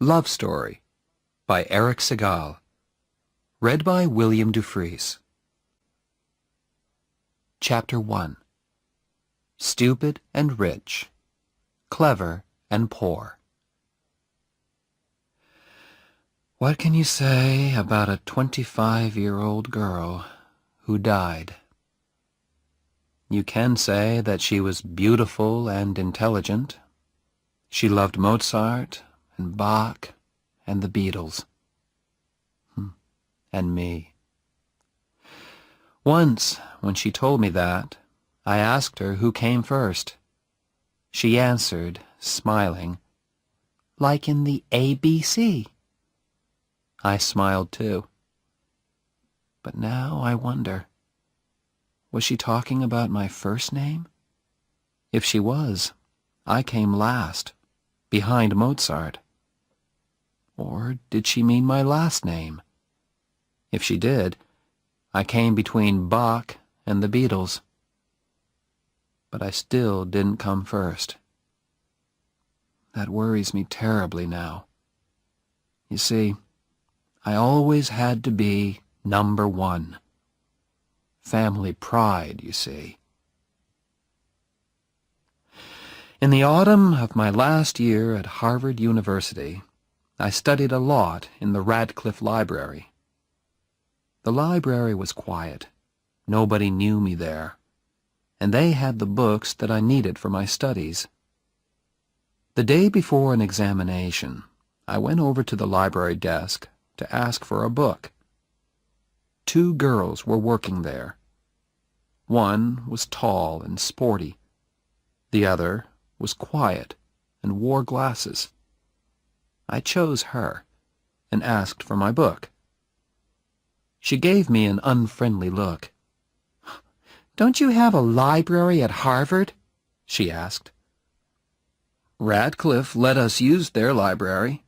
Love Story by Eric Segal. Read by William Dufries. Chapter 1. Stupid and Rich, Clever and Poor. What can you say about a 25-year-old girl who died? You can say that she was beautiful and intelligent. She loved Mozart and Bach and the Beatles. And me. Once, when she told me that, I asked her who came first. She answered, smiling, "Like in the ABC." I smiled too. But now I wonder, was she talking about my first name? If she was, I came last, behind Mozart. Or did she mean my last name? If she did, I came between Bach and the Beatles. But I still didn't come first. That worries me terribly now. You see, I always had to be number one. Family pride, you see. In the autumn of my last year at Harvard University, I studied a lot in the Radcliffe Library. The library was quiet. Nobody knew me there, and they had the books that I needed for my studies. The day before an examination, I went over to the library desk to ask for a book. 2 girls were working there. One was tall and sporty. The other was quiet and wore glasses. I chose her and asked for my book. She gave me an unfriendly look. "Don't you have a library at Harvard?" she asked. "Radcliffe let us use their library,"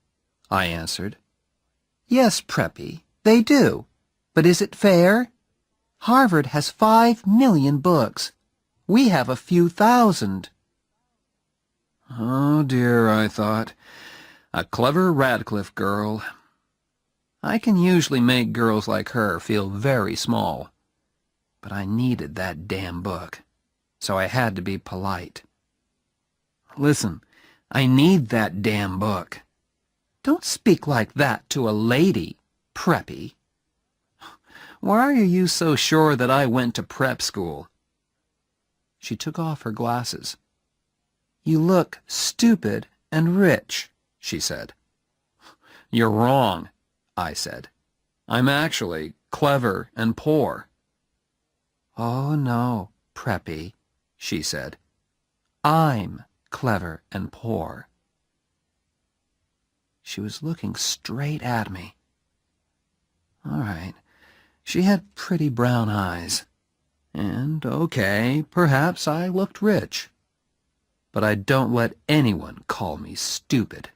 I answered. "Yes, Preppy, they do. But is it fair? Harvard has 5 million books. We have a few thousand." Oh dear, I thought. A clever Radcliffe girl. I can usually make girls like her feel very small. But I needed that damn book, so I had to be polite. "Listen, I need that damn book." "Don't speak like that to a lady, Preppy." "Why are you so sure that I went to prep school?" She took off her glasses. "You look stupid and rich," she said. "You're wrong," I said. "I'm actually clever and poor." "Oh, no, Preppy," she said. "I'm clever and poor." She was looking straight at me. All right, she had pretty brown eyes. And, okay, perhaps I looked rich. But I don't let anyone call me stupid.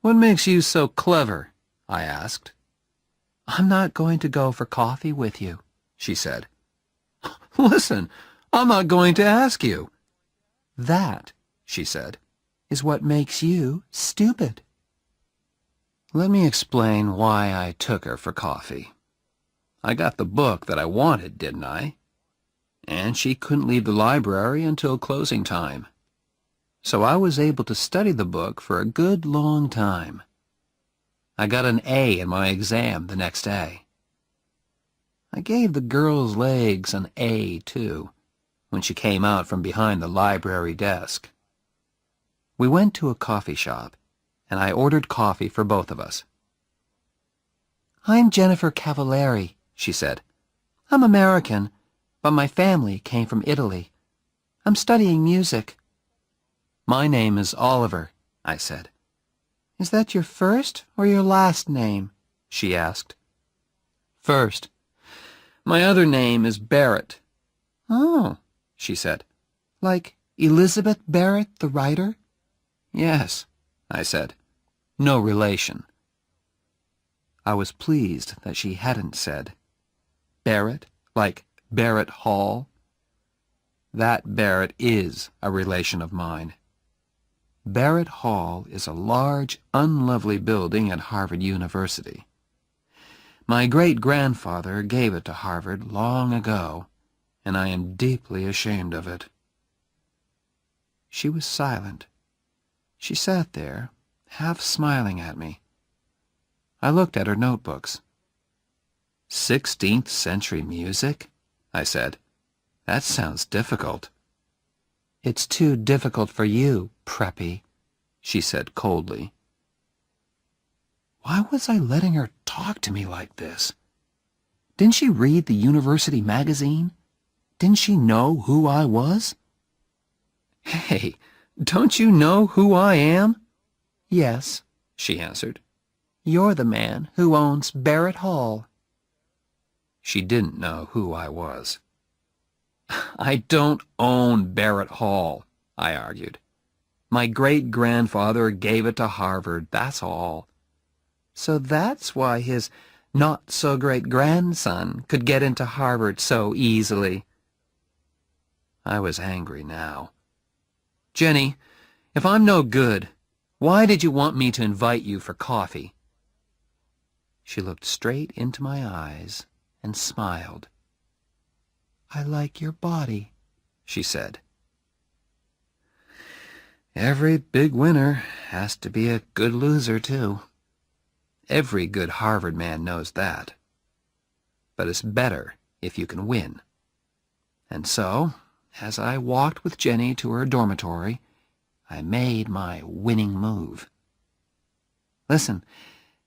"What makes you so clever?" I asked. "I'm not going to go for coffee with you," she said. "Listen, I'm not going to ask you." "That," she said, "is what makes you stupid." Let me explain why I took her for coffee. I got the book that I wanted, didn't I? And she couldn't leave the library until closing time. So I was able to study the book for a good long time. I got an A in my exam the next day. I gave the girl's legs an A, too, when she came out from behind the library desk. We went to a coffee shop, and I ordered coffee for both of us. "I'm Jennifer Cavallari," she said. "I'm American, but my family came from Italy. I'm studying music." "My name is Oliver," I said. "Is that your first or your last name?" she asked. "First. My other name is Barrett." "Oh," she said. "Like Elizabeth Barrett, the writer?" "Yes," I said. "No relation." I was pleased that she hadn't said Barrett, like Barrett Hall. That Barrett is a relation of mine. Barrett Hall is a large, unlovely building at Harvard University. My great-grandfather gave it to Harvard long ago, and I am deeply ashamed of it." She was silent. She sat there, half smiling at me. I looked at her notebooks. 16th century music?" I said. "That sounds difficult." "It's too difficult for you, preppy," she said coldly. Why was I letting her talk to me like this? Didn't she read the university magazine? Didn't she know who I was? "Hey, don't you know who I am?" "Yes," she answered. "You're the man who owns Barrett Hall." She didn't know who I was. "I don't own Barrett Hall," I argued. "My great-grandfather gave it to Harvard, that's all." "So that's why his not-so-great-grandson could get into Harvard so easily." I was angry now. "Jenny, if I'm no good, why did you want me to invite you for coffee?" She looked straight into my eyes and smiled. "I like your body," she said. Every big winner has to be a good loser, too. Every good Harvard man knows that. But it's better if you can win. And so, as I walked with Jenny to her dormitory, I made my winning move. "Listen,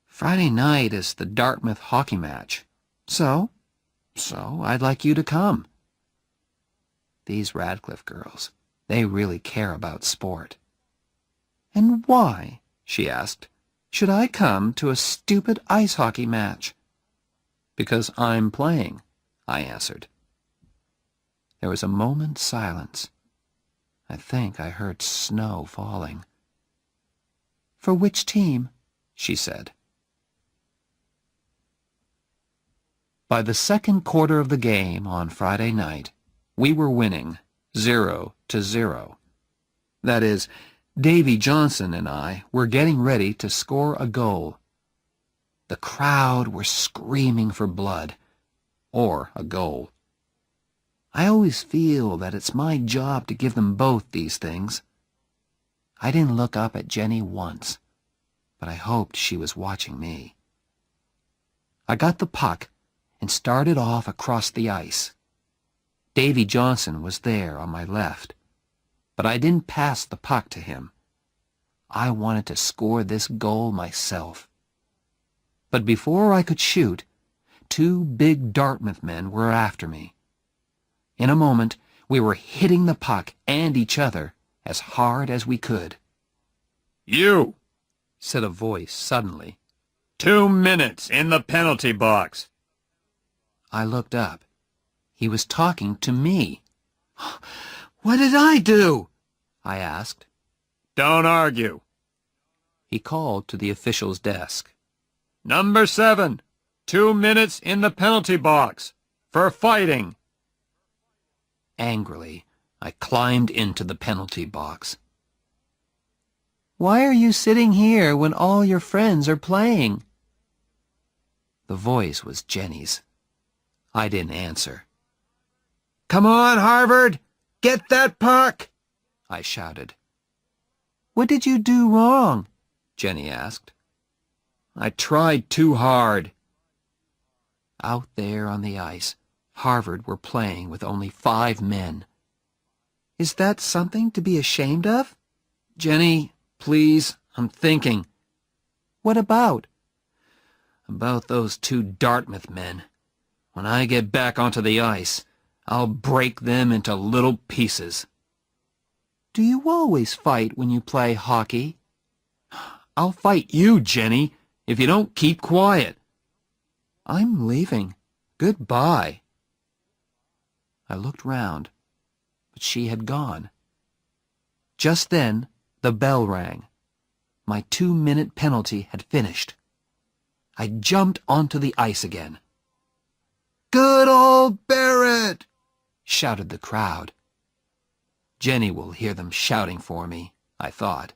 Friday night is the Dartmouth hockey match. So I'd like you to come." These Radcliffe girls, they really care about sport. "And why," she asked, "should I come to a stupid ice hockey match?" "Because I'm playing," I answered. There was a moment's silence. I think I heard snow falling. "For which team?" she said. By the second quarter of the game on Friday night, we were winning 0-0. That is, Davy Johnson and I were getting ready to score a goal. The crowd were screaming for blood, or a goal. I always feel that it's my job to give them both these things. I didn't look up at Jenny once, but I hoped she was watching me. I got the puck and started off across the ice. Davy Johnson was there on my left, but I didn't pass the puck to him. I wanted to score this goal myself. But before I could shoot, two big Dartmouth men were after me. In a moment, we were hitting the puck and each other as hard as we could. "You," said a voice suddenly. 2 minutes in the penalty box." I looked up. He was talking to me. "What did I do?" I asked. "Don't argue." He called to the official's desk. "Number 7, 2 minutes in the penalty box. For fighting." Angrily, I climbed into the penalty box. "Why are you sitting here when all your friends are playing?" The voice was Jenny's. I didn't answer. "Come on, Harvard! Get that puck!" I shouted. "What did you do wrong?" Jenny asked. "I tried too hard." Out there on the ice, Harvard were playing with only 5 men. "Is that something to be ashamed of?" "Jenny, please, I'm thinking." "What about?" "About those 2 Dartmouth men. When I get back onto the ice, I'll break them into little pieces." "Do you always fight when you play hockey?" "I'll fight you, Jenny, if you don't keep quiet." "I'm leaving. Goodbye." I looked round, but she had gone. Just then, the bell rang. My 2-minute penalty had finished. I jumped onto the ice again. "Good old Barrett!" shouted the crowd. Jenny will hear them shouting for me, I thought.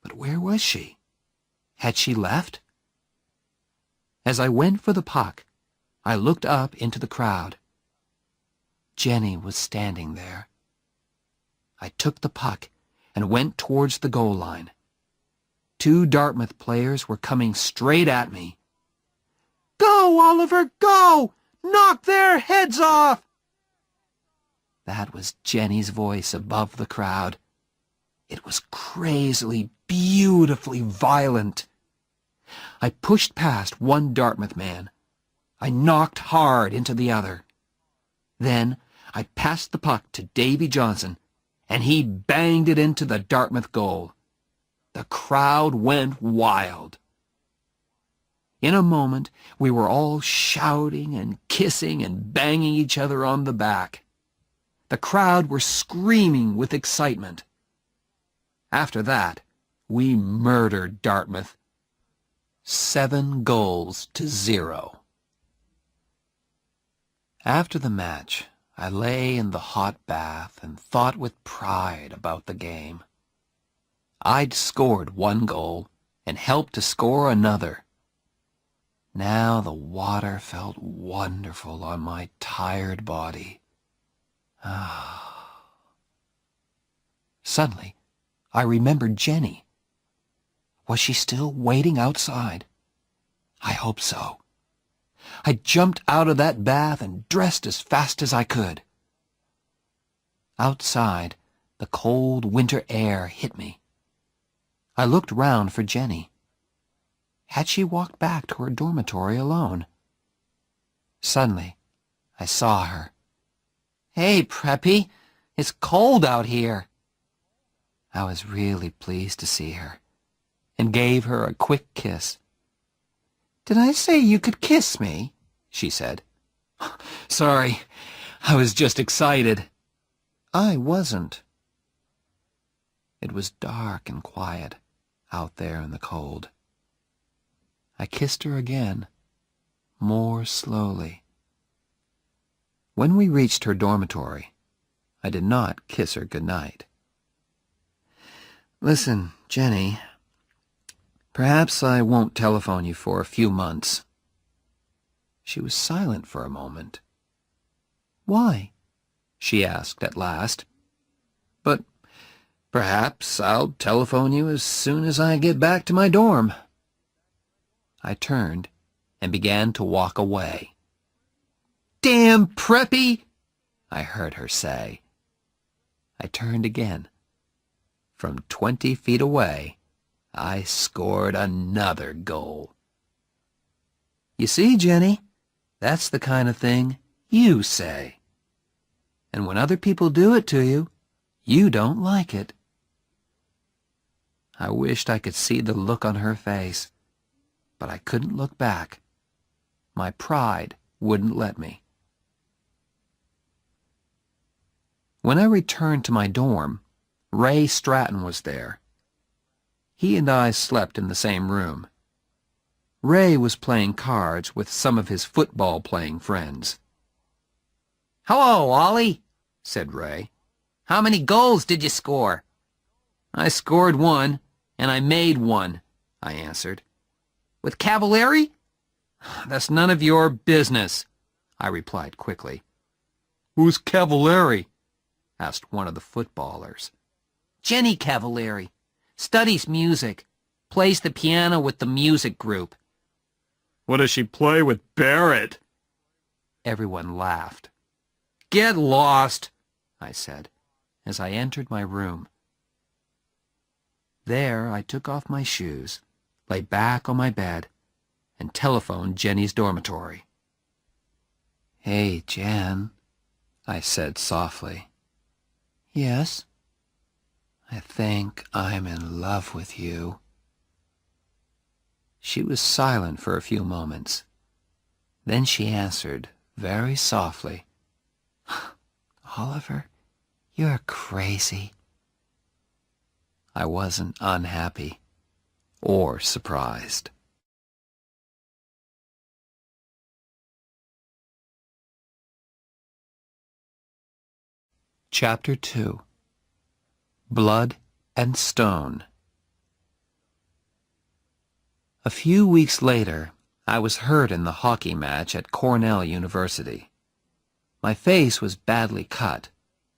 But where was she? Had she left? As I went for the puck, I looked up into the crowd. Jenny was standing there. I took the puck and went towards the goal line. 2 Dartmouth players were coming straight at me. "Go, Oliver, go! Knock their heads off!" That was Jenny's voice above the crowd. It was crazily, beautifully violent. I pushed past one Dartmouth man. I knocked hard into the other. Then I passed the puck to Davy Johnson, and he banged it into the Dartmouth goal. The crowd went wild. In a moment, we were all shouting and kissing and banging each other on the back. The crowd were screaming with excitement. After that, we murdered Dartmouth. 7-0. After the match, I lay in the hot bath and thought with pride about the game. I'd scored 1 goal and helped to score another. Now the water felt wonderful on my tired body. Suddenly, I remembered Jenny. Was she still waiting outside? I hope so. I jumped out of that bath and dressed as fast as I could. Outside, the cold winter air hit me. I looked round for Jenny. Had she walked back to her dormitory alone? Suddenly, I saw her. "Hey, Preppy, it's cold out here." I was really pleased to see her, and gave her a quick kiss. "Did I say you could kiss me?" she said. "Sorry, I was just excited." I wasn't. It was dark and quiet out there in the cold. I kissed her again, more slowly. When we reached her dormitory, I did not kiss her goodnight. "Listen, Jenny, perhaps I won't telephone you for a few months." She was silent for a moment. "Why?" she asked at last. "But perhaps I'll telephone you as soon as I get back to my dorm." I turned and began to walk away. "Damn Preppy!" I heard her say. I turned again. From 20 feet away, I scored another goal. You see, Jenny, that's the kind of thing you say. And when other people do it to you, you don't like it. I wished I could see the look on her face, but I couldn't look back. My pride wouldn't let me. When I returned to my dorm, Ray Stratton was there. He and I slept in the same room. Ray was playing cards with some of his football-playing friends. "Hello, Ollie," said Ray. "How many goals did you score?" "I scored 1, and I made 1, I answered. "With Cavalieri?" "That's none of your business," I replied quickly. "Who's Cavalieri?" asked one of the footballers. "Jenny Cavalieri. Studies music. Plays the piano with the music group." What does she play with Barrett? Everyone laughed. "Get lost," I said, as I entered my room. There I took off my shoes, lay back on my bed, and telephoned Jenny's dormitory. "Hey, Jen," I said softly. "Yes?" "I think I'm in love with you." She was silent for a few moments. Then she answered very softly, "Oliver, you're crazy." I wasn't unhappy or surprised. Chapter 2. Blood and Stone. A few weeks later, I was hurt in the hockey match at Cornell University. My face was badly cut,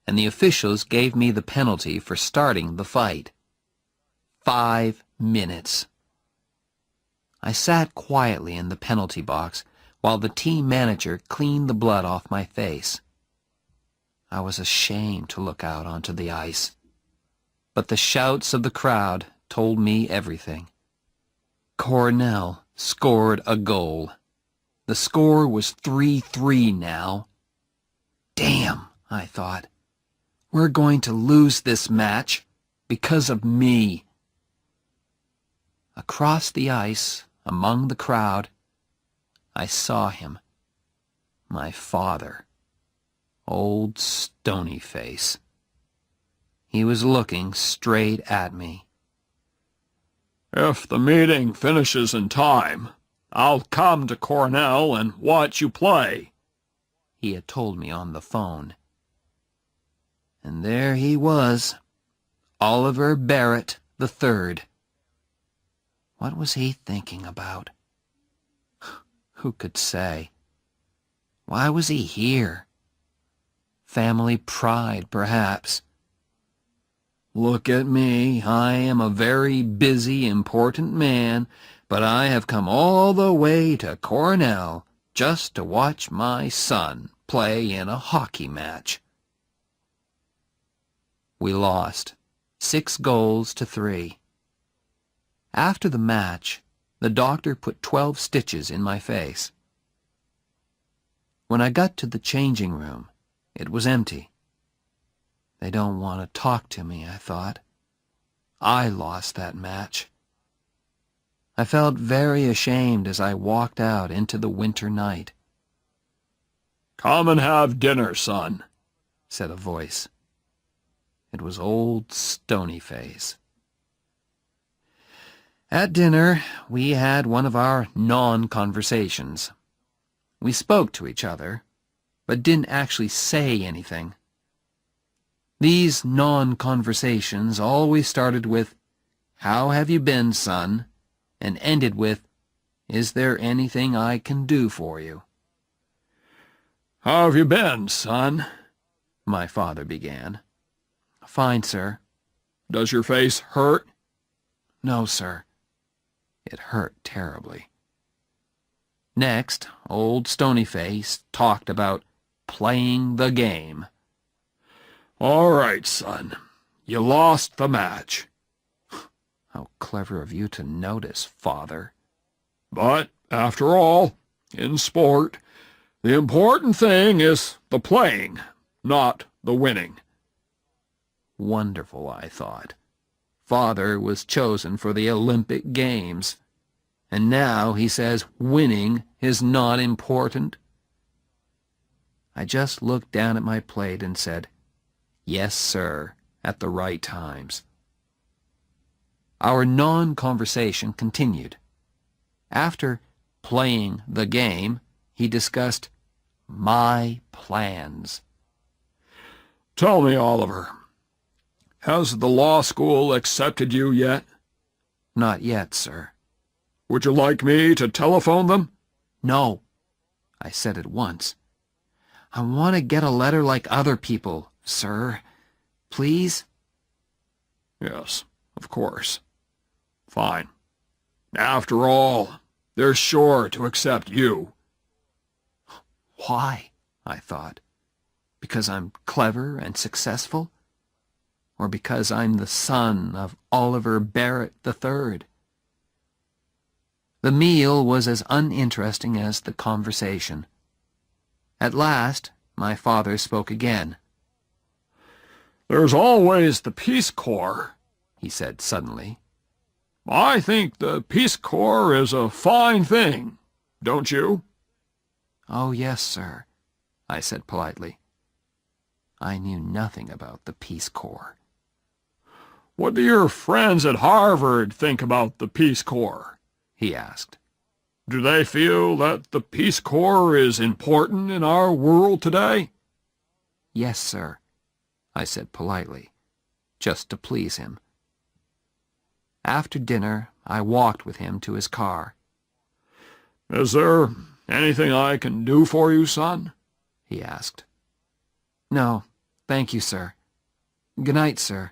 and the officials gave me the penalty for starting the fight. 5 minutes. I sat quietly in the penalty box while the team manager cleaned the blood off my face. I was ashamed to look out onto the ice, but the shouts of the crowd told me everything. Cornell scored a goal. The score was 3-3 now. Damn, I thought. We're going to lose this match because of me. Across the ice, among the crowd, I saw him. My father. Old stony face. He was looking straight at me. If the meeting finishes in time, I'll come to Cornell and watch you play, he had told me on the phone. And there he was, Oliver Barrett III. What was he thinking about? Who could say? Why was he here? Family pride, perhaps. Look at me. I am a very busy, important man, but I have come all the way to Cornell just to watch my son play in a hockey match. We lost, 6-3. After the match, the doctor put 12 stitches in my face. When I got to the changing room, it was empty. They don't want to talk to me, I thought. I lost that match. I felt very ashamed as I walked out into the winter night. "Come and have dinner, son," said a voice. It was old Stonyface. At dinner, we had one of our non-conversations. We spoke to each other, but didn't actually say anything. These non-conversations always started with, "How have you been, son?" and ended with, "Is there anything I can do for you?" "How have you been, son?" my father began. "Fine, sir." "Does your face hurt?" "No, sir." It hurt terribly. Next, old Stonyface talked about playing the game. "All right, son. You lost the match." How clever of you to notice, father. "But, after all, in sport, the important thing is the playing, not the winning." Wonderful, I thought. Father was chosen for the Olympic Games, and now he says winning is not important. I just looked down at my plate and said, "Yes, sir," at the right times. Our non-conversation continued. After playing the game, he discussed my plans. "Tell me, Oliver, has the law school accepted you yet?" "Not yet, sir." "Would you like me to telephone them?" "No," I said at once. "I want to get a letter like other people, sir. Please?" "Yes, of course. Fine. After all, they're sure to accept you." Why? I thought. Because I'm clever and successful? Or because I'm the son of Oliver Barrett III? The meal was as uninteresting as the conversation. At last, my father spoke again. "There's always the Peace Corps," he said suddenly. "I think the Peace Corps is a fine thing, don't you?" "Oh, yes, sir," I said politely. I knew nothing about the Peace Corps. "What do your friends at Harvard think about the Peace Corps?" he asked. "Do they feel that the Peace Corps is important in our world today?" "Yes, sir," I said politely, just to please him. After dinner, I walked with him to his car. "Is there anything I can do for you, son?" he asked. "No, thank you, sir. Good night, sir."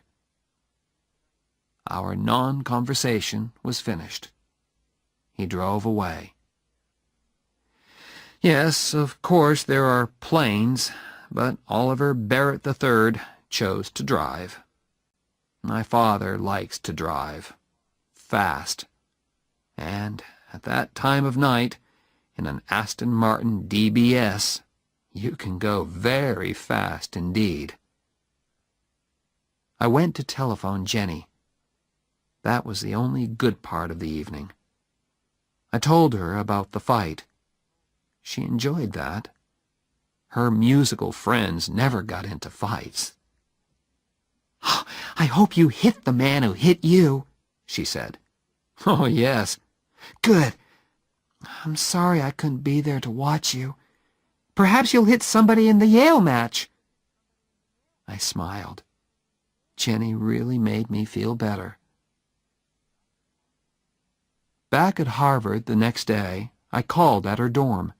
Our non-conversation was finished. He drove away. Yes, of course there are planes, but Oliver Barrett III chose to drive. My father likes to drive. Fast. And at that time of night, in an Aston Martin DBS, you can go very fast indeed. I went to telephone Jenny. That was the only good part of the evening. I told her about the fight. She enjoyed that. Her musical friends never got into fights. "I hope you hit the man who hit you," she said. "Oh, yes." "Good. I'm sorry I couldn't be there to watch you. Perhaps you'll hit somebody in the Yale match." I smiled. Jenny really made me feel better. Back at Harvard the next day, I called at her dorm.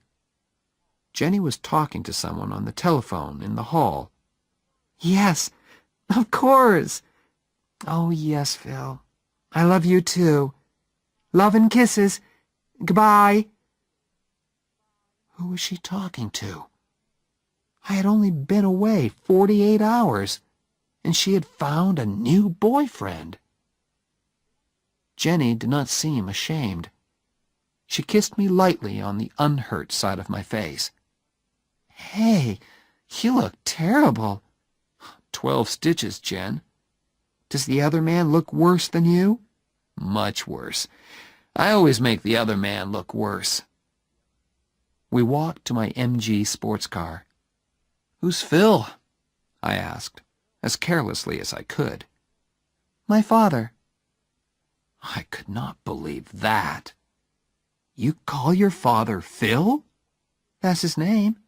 Jenny was talking to someone on the telephone in the hall. "Yes, of course. Oh, yes, Phil. I love you, too. Love and kisses. Goodbye." Who was she talking to? I had only been away 48 hours, and she had found a new boyfriend. Jenny did not seem ashamed. She kissed me lightly on the unhurt side of my face. "Hey, you look terrible." 12 stitches, Jen." "Does the other man look worse than you?" "Much worse. I always make the other man look worse." We walked to my MG sports car. "Who's Phil?" I asked, as carelessly as I could. "My father." I could not believe that. "You call your father Phil?" "That's his name.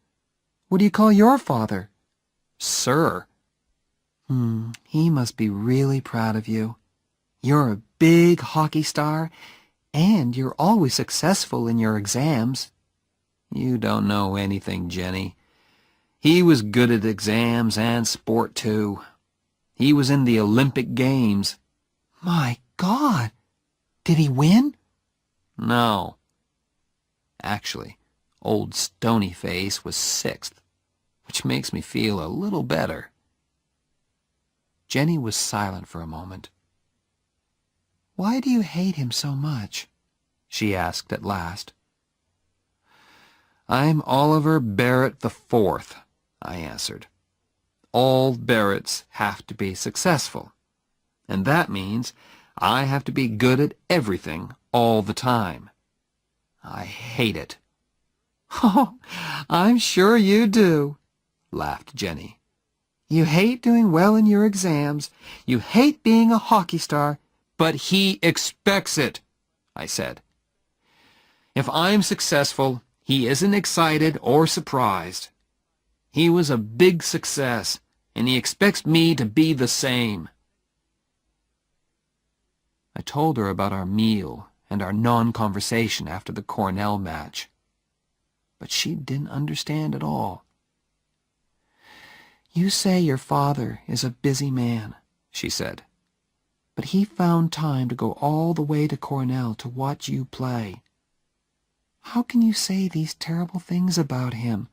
What do you call your father?" "Sir." He must be really proud of you. You're a big hockey star, and you're always successful in your exams." "You don't know anything, Jenny. He was good at exams and sport, too. He was in the Olympic Games." "My God! Did he win?" "No. Actually, old Stony Face was 6th, which makes me feel a little better." Jenny was silent for a moment. "Why do you hate him so much?" she asked at last. "I'm Oliver Barrett IV," I answered. "All Barretts have to be successful, and that means I have to be good at everything all the time. I hate it." "Oh, I'm sure you do," laughed Jenny. "You hate doing well in your exams. You hate being a hockey star." "But he expects it," I said. "If I'm successful, he isn't excited or surprised. He was a big success, and he expects me to be the same." I told her about our meal and our non-conversation after the Cornell match. But she didn't understand at all. "You say your father is a busy man," she said. "But he found time to go all the way to Cornell to watch you play. How can you say these terrible things about him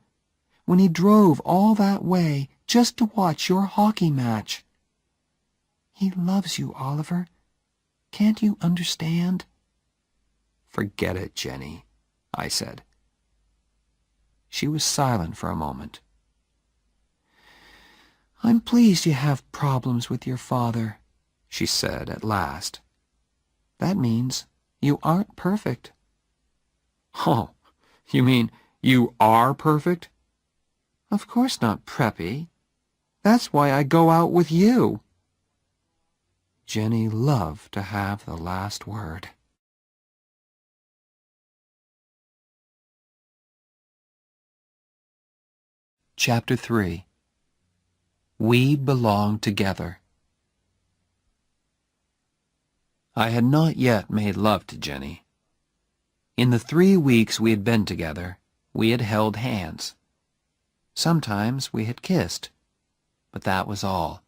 when he drove all that way just to watch your hockey match? He loves you, Oliver. Can't you understand?" "Forget it, Jenny," I said. She was silent for a moment. "I'm pleased you have problems with your father," she said at last. "That means you aren't perfect." "Oh, you mean you are perfect?" "Of course not, Preppy. That's why I go out with you." Jenny loved to have the last word. Chapter 3. We Belong Together. I had not yet made love to Jenny. In the 3 weeks we had been together, we had held hands. Sometimes we had kissed, but that was all.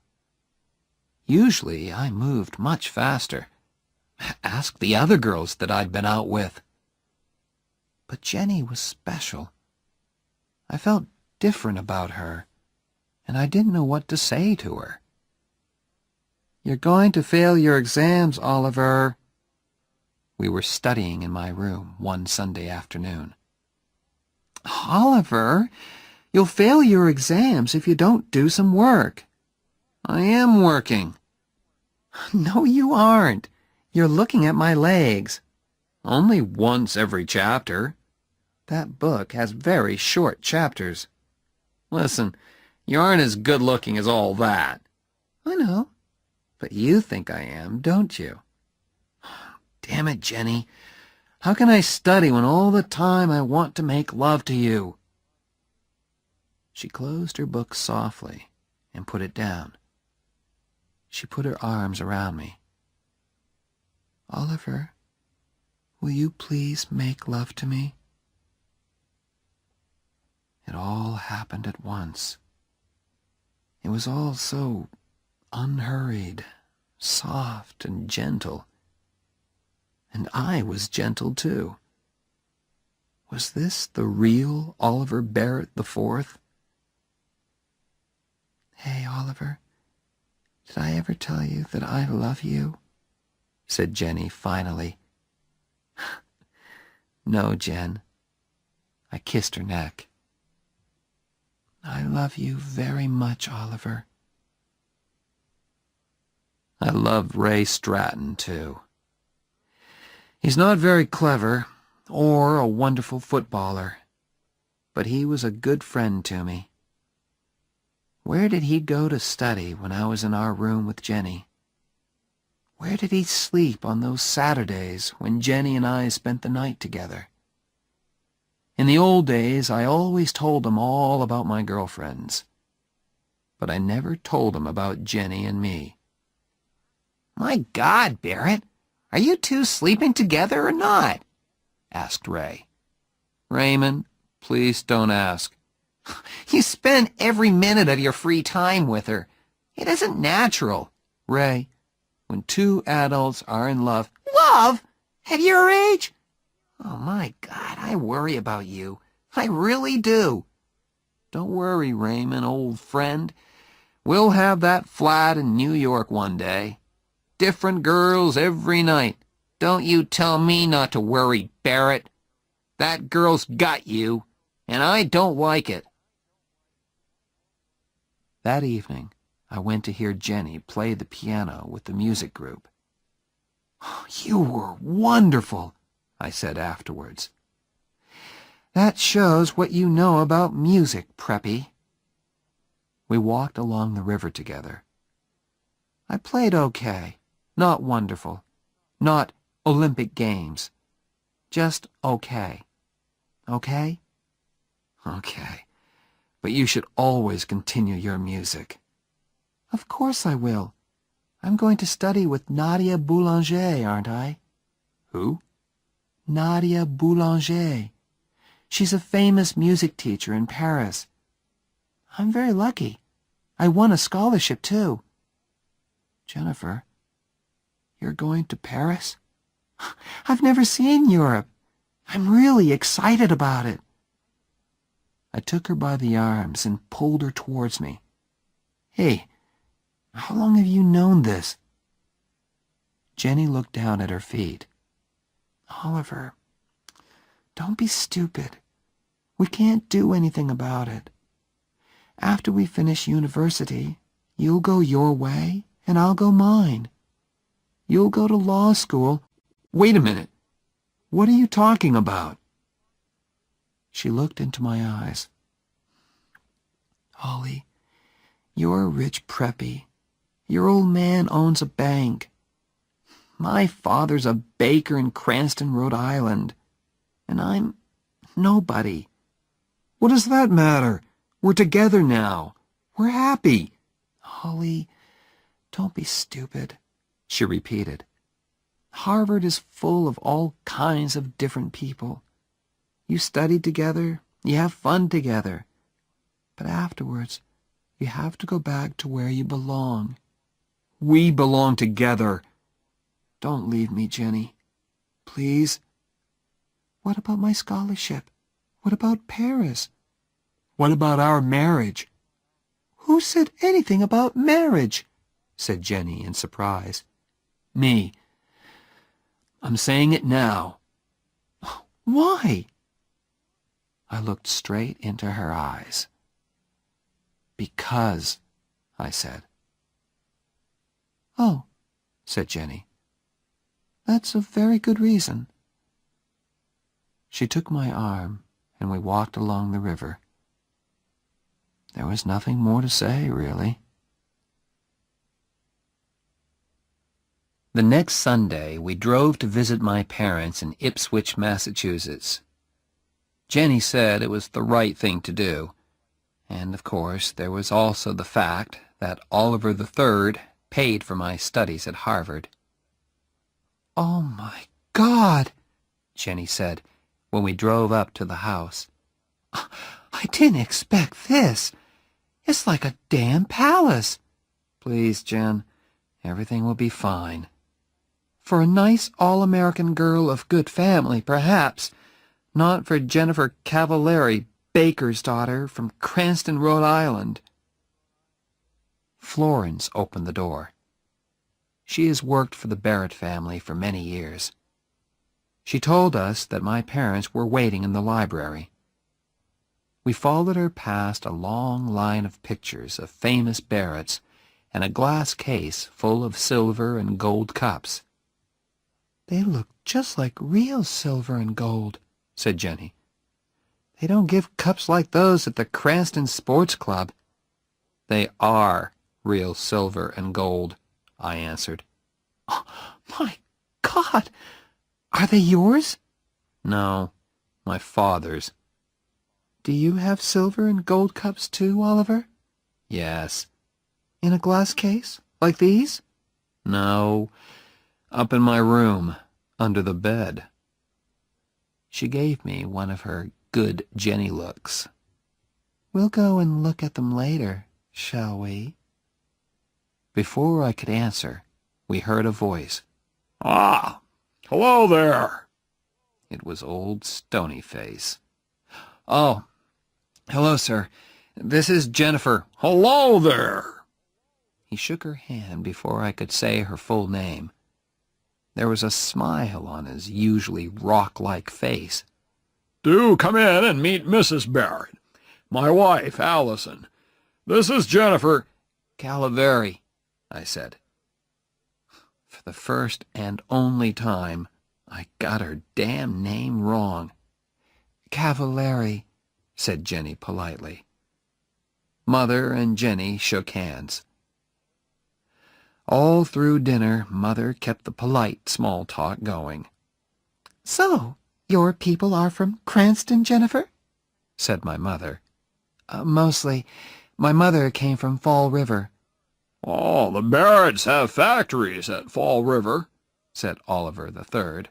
Usually I moved much faster. Ask the other girls that I'd been out with. But Jenny was special. I felt different about her, and I didn't know what to say to her. "You're going to fail your exams, Oliver." We were studying in my room one Sunday afternoon. "Oliver, you'll fail your exams if you don't do some work." "I am working." "No, you aren't. You're looking at my legs." "Only once every chapter." "That book has very short chapters." "Listen, you aren't as good-looking as all that." "I know, but you think I am, don't you?" "Damn it, Jenny. How can I study when all the time I want to make love to you?" She closed her book softly and put it down. She put her arms around me. "Oliver, will you please make love to me?" It all happened at once. It was all so unhurried, soft and gentle. And I was gentle too. Was this the real Oliver Barrett IV? "Hey, Oliver, did I ever tell you that I love you?" said Jenny finally. "No, Jen." I kissed her neck. "I love you very much, Oliver." I loved Ray Stratton, too. He's not very clever or a wonderful footballer, but he was a good friend to me. Where did he go to study when I was in our room with Jenny? Where did he sleep on those Saturdays when Jenny and I spent the night together? In the old days, I always told him all about my girlfriends, but I never told him about Jenny and me. "My God, Barrett, are you two sleeping together or not?" asked Ray. "Raymond, please don't ask." "You spend every minute of your free time with her. It isn't natural." "Ray, when two adults are in love—" "Love? At your age? Oh, my God, I worry about you. I really do." "Don't worry, Raymond, old friend. We'll have that flat in New York one day. Different girls every night." "Don't you tell me not to worry, Barrett. That girl's got you, and I don't like it." That evening, I went to hear Jenny play the piano with the music group. "You were wonderful," I said afterwards. "That shows what you know about music, Preppy." We walked along the river together. I played okay, not wonderful, not Olympic Games, just okay. Okay? Okay. But you should always continue your music. "Of course I will. I'm going to study with Nadia Boulanger, aren't I?" "Who?" "Nadia Boulanger. She's a famous music teacher in Paris. I'm very lucky. I won a scholarship, too." "Jennifer, you're going to Paris?" "I've never seen Europe. I'm really excited about it." I took her by the arms and pulled her towards me. "Hey, how long have you known this?" Jenny looked down at her feet. "Oliver, don't be stupid. We can't do anything about it. After we finish university, you'll go your way and I'll go mine. You'll go to law school." "Wait a minute. What are you talking about?" She looked into my eyes. "Ollie, you're a rich preppy. Your old man owns a bank. My father's a baker in Cranston, Rhode Island. And I'm nobody." "What does that matter? We're together now. We're happy." "Ollie, don't be stupid," she repeated. Harvard is full of all kinds of different people. You study together, you have fun together. But afterwards, you have to go back to where you belong. We belong together. Don't leave me, Jenny. Please. What about my scholarship? What about Paris? What about our marriage? Who said anything about marriage? Said Jenny in surprise. Me. I'm saying it now. Why? I looked straight into her eyes. Because, I said. Oh, said Jenny. That's a very good reason. She took my arm, and we walked along the river. There was nothing more to say, really. The next Sunday, we drove to visit my parents in Ipswich, Massachusetts. Jenny said it was the right thing to do, and of course there was also the fact that Oliver III paid for my studies at Harvard. "Oh, my God," Jenny said when we drove up to the house. "I didn't expect this. It's like a damn palace." "Please, Jen, everything will be fine." "For a nice all-American girl of good family, perhaps. Not for Jennifer Cavallari, baker's daughter, from Cranston, Rhode Island." Florence opened the door. She has worked for the Barrett family for many years. She told us that my parents were waiting in the library. We followed her past a long line of pictures of famous Barretts and a glass case full of silver and gold cups. "They look just like real silver and gold," said Jenny. "They don't give cups like those at the Cranston Sports Club." "They are real silver and gold," I answered. "Oh, my God! Are they yours?" "No, my father's." "Do you have silver and gold cups too, Oliver?" "Yes." "In a glass case, like these?" "No, up in my room, under the bed." She gave me one of her good Jenny looks. "We'll go and look at them later, shall we?" Before I could answer, we heard a voice. "Ah, hello there." It was old Stonyface. "Oh, hello, sir. This is Jennifer." "Hello there." He shook her hand before I could say her full name. There was a smile on his usually rock-like face. "Do come in and meet Mrs. Barrett, my wife, Allison. This is Jennifer." "Calavery," I said. For the first and only time, I got her damn name wrong. "Cavallari," said Jenny politely. Mother and Jenny shook hands. All through dinner, Mother kept the polite small talk going. "So, your people are from Cranston, Jennifer?" said my mother. Mostly. My mother came from Fall River." "Oh, the Barretts have factories at Fall River," said Oliver III.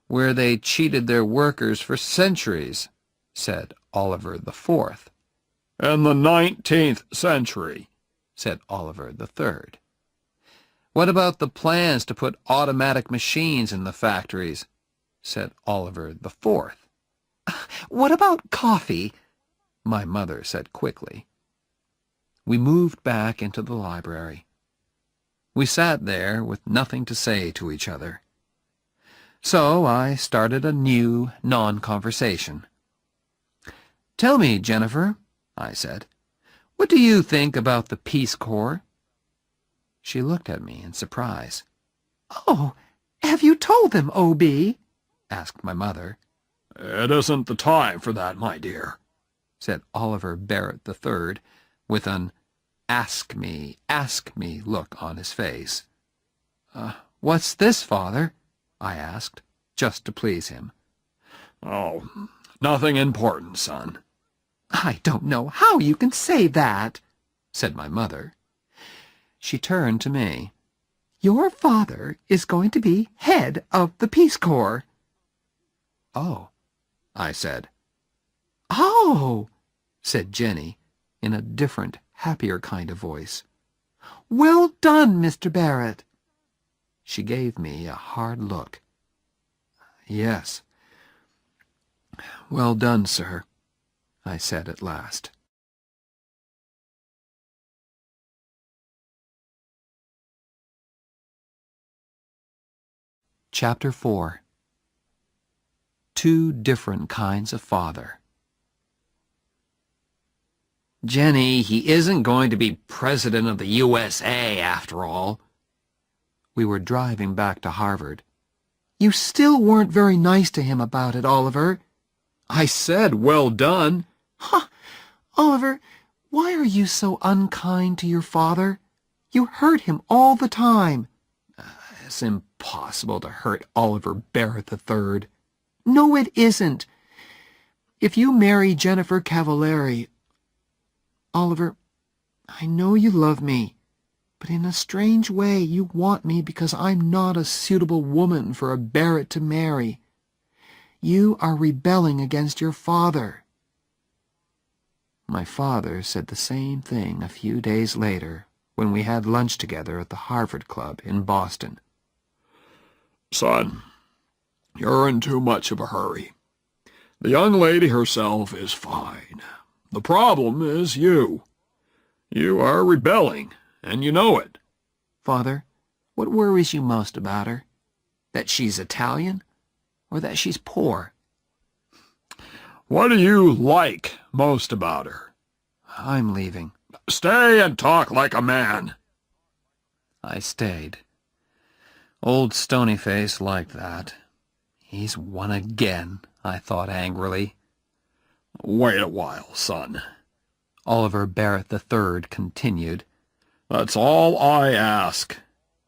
"Where they cheated their workers for centuries," said Oliver IV. "In the 19th century," said Oliver III. "What about the plans to put automatic machines in the factories?" said Oliver IV. "What about coffee?" my mother said quickly. We moved back into the library. We sat there with nothing to say to each other. So I started a new non-conversation. "Tell me, Jennifer," I said, "what do you think about the Peace Corps?" She looked at me in surprise. "Oh, have you told them, O.B.?" asked my mother. "It isn't the time for that, my dear," said Oliver Barrett III, with an ask me look on his face. What's this, Father?" I asked, just to please him. "Oh, nothing important, son." "I don't know how you can say that," said my mother. She turned to me. Your father is going to be head of the Peace Corps. Oh, I said. Oh, Said Jenny in a different, happier kind of voice. well done, Mr. Barrett. She gave me a hard look. Yes. Well done, sir, I said at last. Chapter 4. Two different kinds of father. Jenny, he isn't going to be president of the USA after all. We were driving back to Harvard. You still weren't very nice to him about it, Oliver. I said, well done. Ha! Oliver, why are you so unkind to your father? You hurt him all the time. It's impossible to hurt Oliver Barrett III. No, it isn't. If you marry Jennifer Cavallari... Oliver, I know you love me, but in a strange way you want me because I'm not a suitable woman for a Barrett to marry. You are rebelling against your father. My father said the same thing a few days later when we had lunch together at the Harvard Club in Boston. Son, you're in too much of a hurry. The young lady herself is fine. The problem is you. You are rebelling, and you know it. Father, what worries you most about her? That she's Italian, or that she's poor? What do you like most about her? I'm leaving. Stay and talk like a man. I stayed. Old Stonyface liked that. He's won again, I thought angrily. Wait a while, son, Oliver Barrett III continued. That's all I ask.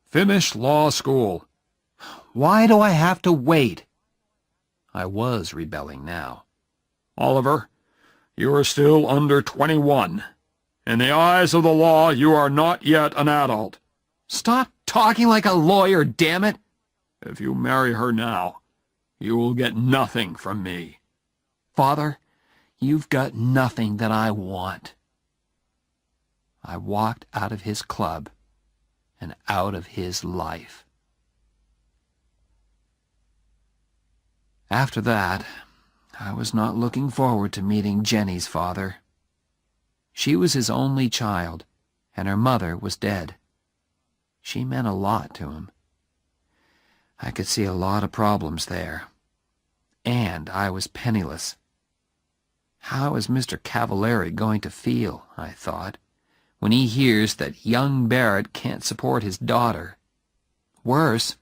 Finish law school. Why do I have to wait? I was rebelling now. Oliver, you are still under 21. In the eyes of the law, you are not yet an adult. Stop talking like a lawyer, damn it! If you marry her now, you will get nothing from me. Father, you've got nothing that I want. I walked out of his club and out of his life. After that, I was not looking forward to meeting Jenny's father. She was his only child, and her mother was dead. She meant a lot to him. I could see a lot of problems there. And I was penniless. How is Mr. Cavallari going to feel, I thought, when he hears that young Barrett can't support his daughter? Worse,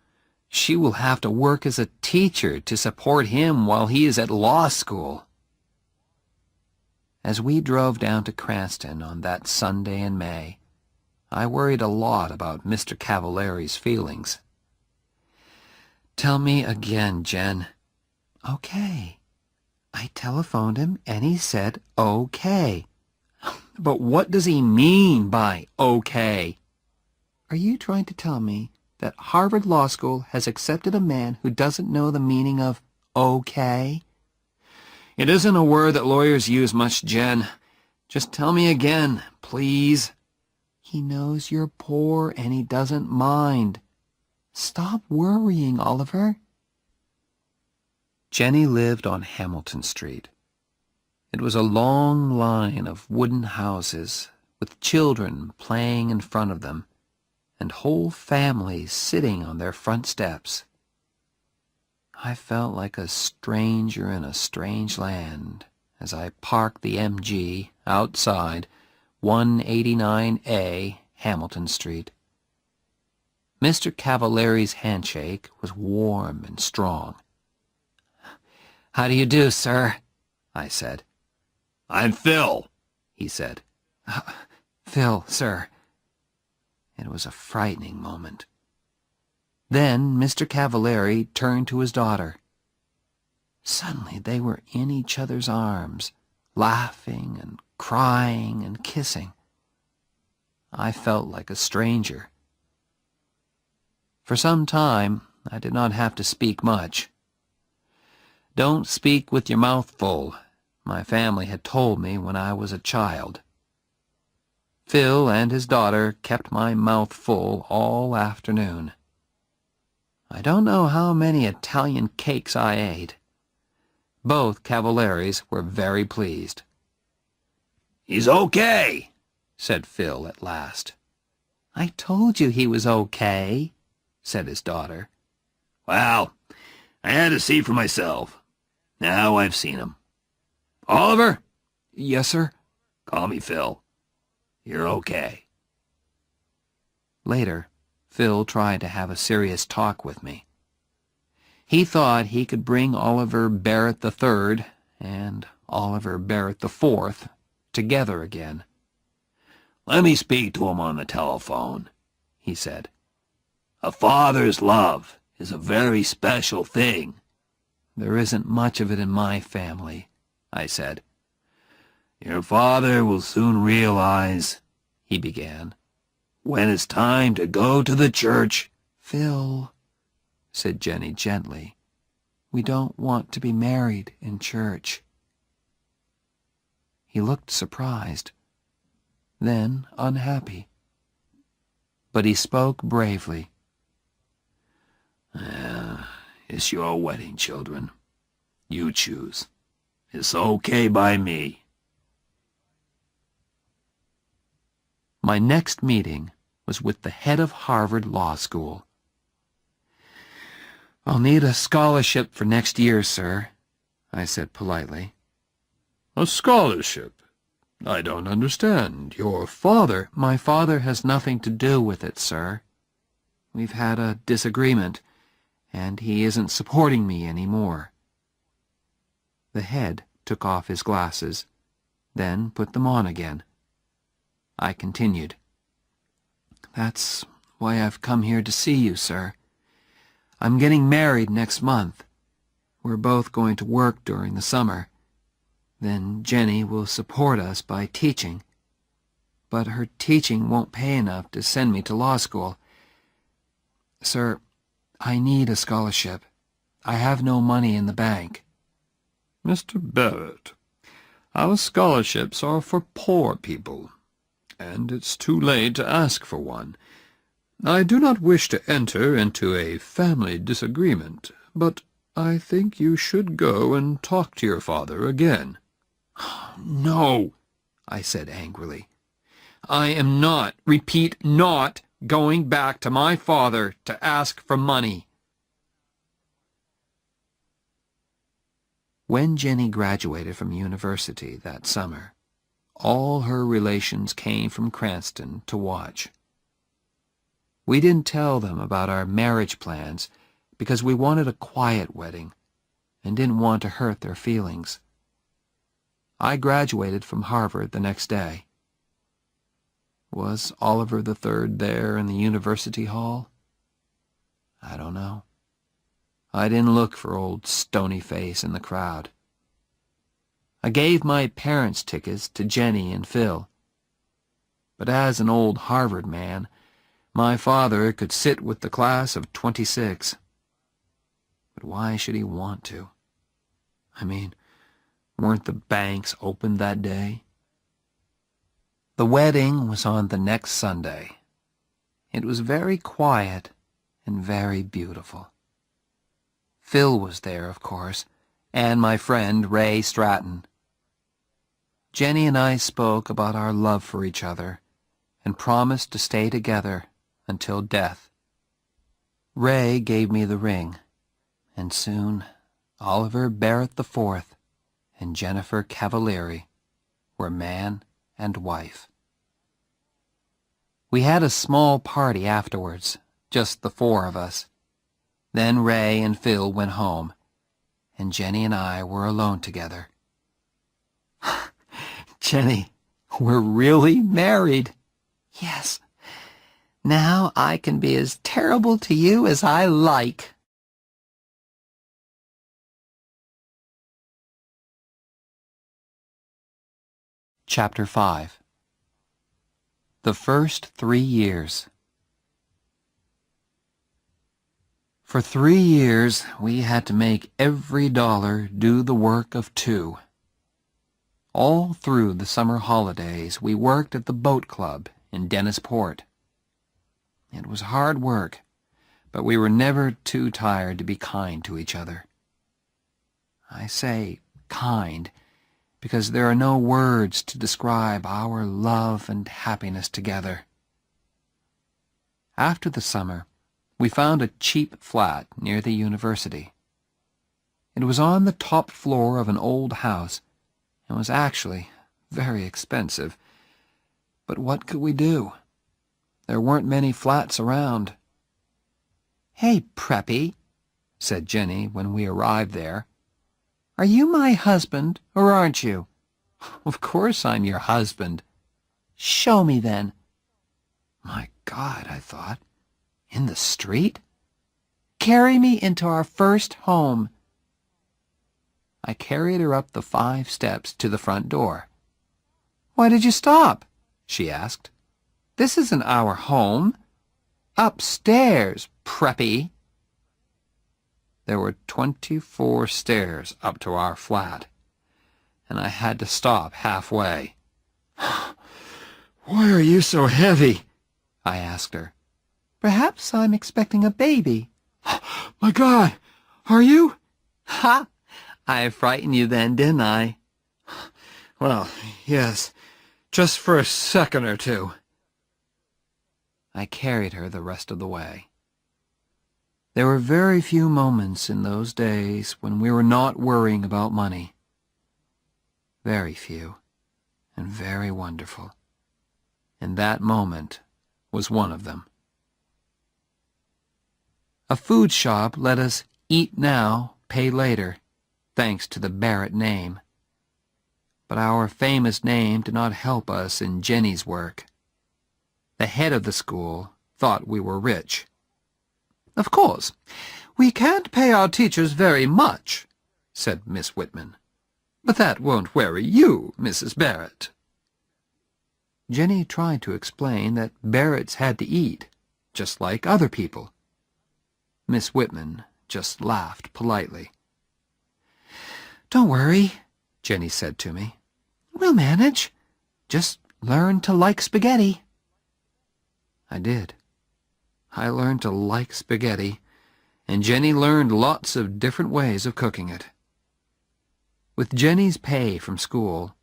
she will have to work as a teacher to support him while he is at law school. As we drove down to Cranston on that Sunday in May, I worried a lot about Mr. Cavallari's feelings. Tell me again, Jen. Okay. I telephoned him and he said okay. But what does he mean by okay? Are you trying to tell me that Harvard Law School has accepted a man who doesn't know the meaning of okay? It isn't a word that lawyers use much, Jen. Just tell me again, please. He knows you're poor and he doesn't mind. Stop worrying, Oliver. Jenny lived on Hamilton Street. It was a long line of wooden houses with children playing in front of them and whole families sitting on their front steps. I felt like a stranger in a strange land as I parked the MG outside 189A Hamilton Street. Mr. Cavallari's handshake was warm and strong. "How do you do, sir?" I said. I'm Phil, he said. "Phil, sir." It was a frightening moment. Then Mr. Cavallari turned to his daughter. Suddenly they were in each other's arms, laughing and crying and kissing. I felt like a stranger. For some time, I did not have to speak much. Don't speak with your mouth full, my family had told me when I was a child. Phil and his daughter kept my mouth full all afternoon. I don't know how many Italian cakes I ate. Both Cavalieri's were very pleased. "He's okay," said Phil at last. "I told you he was okay," said his daughter. "Well, I had to see for myself. Now I've seen him. Oliver?" "Yes, sir?" "Call me Phil. You're okay." Later, Phil tried to have a serious talk with me. He thought he could bring Oliver Barrett III and Oliver Barrett IV together again. "Let me speak to him on the telephone," he said. "A father's love is a very special thing." "There isn't much of it in my family," I said. "Your father will soon realize," he began, "when it's time to go to the church." "Phil," said Jenny gently, "we don't want to be married in church." He looked surprised, then unhappy. But he spoke bravely. It's your wedding, children. You choose. It's okay by me." My next meeting was with the head of Harvard Law School. "I'll need a scholarship for next year, sir," I said politely. "A scholarship? I don't understand. Your father—" "My father has nothing to do with it, sir. We've had a disagreement, and he isn't supporting me any more." The head took off his glasses, then put them on again. I continued. "That's why I've come here to see you, sir. I'm getting married next month. We're both going to work during the summer. Then Jenny will support us by teaching. But her teaching won't pay enough to send me to law school. Sir, I need a scholarship. I have no money in the bank." "Mr. Barrett, our scholarships are for poor people, and it's too late to ask for one. I do not wish to enter into a family disagreement, but I think you should go and talk to your father again." "No," I said angrily. "I am not, repeat, not going back to my father to ask for money." When Jenny graduated from university that summer, all her relations came from Cranston to watch. We didn't tell them about our marriage plans because we wanted a quiet wedding and didn't want to hurt their feelings. I graduated from Harvard the next day. Was Oliver III there in the university hall? I don't know. I didn't look for old Stonyface in the crowd. I gave my parents' tickets to Jenny and Phil. But as an old Harvard man, my father could sit with the class of '26. But why should he want to? I mean, weren't the banks open that day? The wedding was on the next Sunday. It was very quiet and very beautiful. Phil was there, of course, and my friend Ray Stratton. Jenny and I spoke about our love for each other and promised to stay together until death. Ray gave me the ring, and soon Oliver Barrett IV and Jennifer Cavalieri were man and wife. We had a small party afterwards, just the four of us. Then Ray and Phil went home, and Jenny and I were alone together. "Jenny, we're really married." "Yes. Now I can be as terrible to you as I like." Chapter 5. The First 3 Years. For 3 years, we had to make every dollar do the work of 2. All through the summer holidays, we worked at the boat club in Dennisport. It was hard work, but we were never too tired to be kind to each other. I say kind because there are no words to describe our love and happiness together. After the summer, we found a cheap flat near the university. It was on the top floor of an old house and was actually very expensive. But what could we do? There weren't many flats around. "Hey, Preppy," said Jenny when we arrived there. "Are you my husband, or aren't you?" "Of course I'm your husband." "Show me, then." My God, I thought. In the street? "Carry me into our first home." I carried her up the 5 steps to the front door. "Why did you stop?" she asked. "This isn't our home. Upstairs, Preppy." There were 24 stairs up to our flat, and I had to stop halfway. "Why are you so heavy?" I asked her. "Perhaps I'm expecting a baby." "My God, are you?" "Ha! I frightened you then, didn't I?" "Well, yes, just for a second or two." I carried her the rest of the way. There were very few moments in those days when we were not worrying about money. Very few, and very wonderful. And that moment was one of them. A food shop let us eat now, pay later, thanks to the Barrett name. But our famous name did not help us in Jenny's work. The head of the school thought we were rich. "Of course, we can't pay our teachers very much," said Miss Whitman. "But that won't worry you, Mrs. Barrett." Jenny tried to explain that Barretts had to eat, just like other people. Miss Whitman just laughed politely. "Don't worry," Jenny said to me. "We'll manage. Just learn to like spaghetti." I did. I learned to like spaghetti, and Jenny learned lots of different ways of cooking it. With Jenny's pay from school,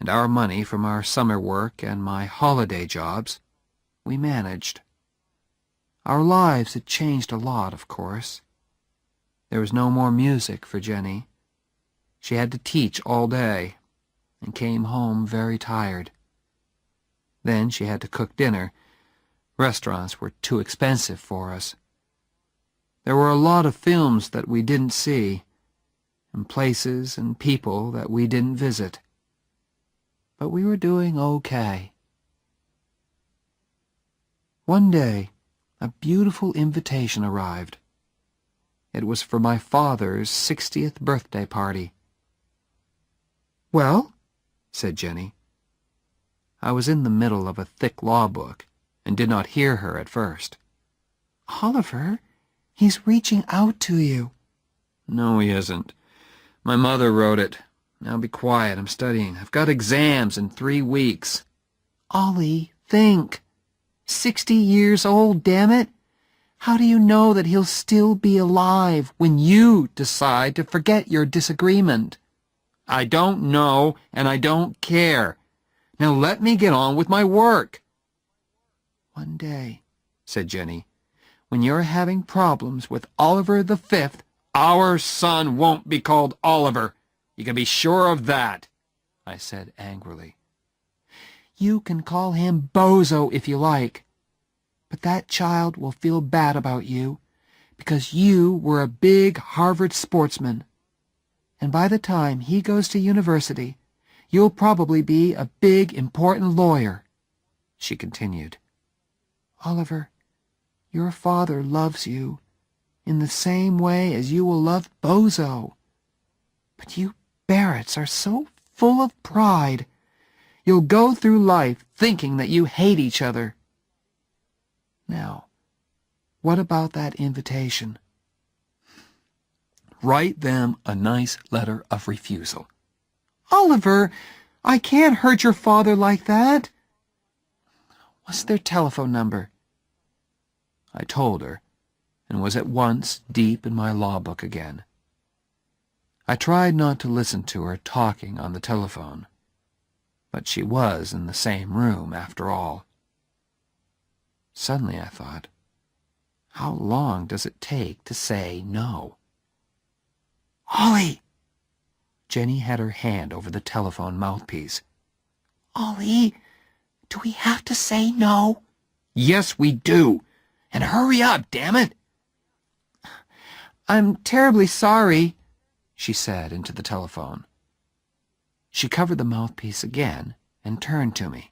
and our money from our summer work and my holiday jobs, we managed. Our lives had changed a lot, of course. There was no more music for Jenny. She had to teach all day, and came home very tired. Then she had to cook dinner. Restaurants were too expensive for us. There were a lot of films that we didn't see, and places and people that we didn't visit. But we were doing okay. One day, a beautiful invitation arrived. It was for my father's 60th birthday party. "Well?" said Jenny. I was in the middle of a thick law book, and did not hear her at first. "Oliver, he's reaching out to you." "No, he isn't. My mother wrote it. Now be quiet, I'm studying. I've got exams in 3 weeks. "Ollie, think. 60 years old, damn it. How do you know that he'll still be alive when you decide to forget your disagreement?" "I don't know, and I don't care. Now let me get on with my work." "One day," said Jenny, "when you're having problems with Oliver the Fifth—" "Our son won't be called Oliver. You can be sure of that," I said angrily. "You can call him Bozo if you like, but that child will feel bad about you because you were a big Harvard sportsman. And by the time he goes to university, you'll probably be a big, important lawyer," she continued. "Oliver, your father loves you in the same way as you will love Bozo. But you Barretts are so full of pride. You'll go through life thinking that you hate each other. Now, what about that invitation? Write them a nice letter of refusal. Oliver, I can't hurt your father like that. What's their telephone number? I told her, and was at once deep in my law book again. I tried not to listen to her talking on the telephone, but she was in the same room after all. Suddenly I thought, how long does it take to say no? Ollie! Jenny had her hand over the telephone mouthpiece. Ollie, do we have to say no? Yes, we do. And hurry up, damn it! I'm terribly sorry, she said into the telephone. She covered the mouthpiece again and turned to me.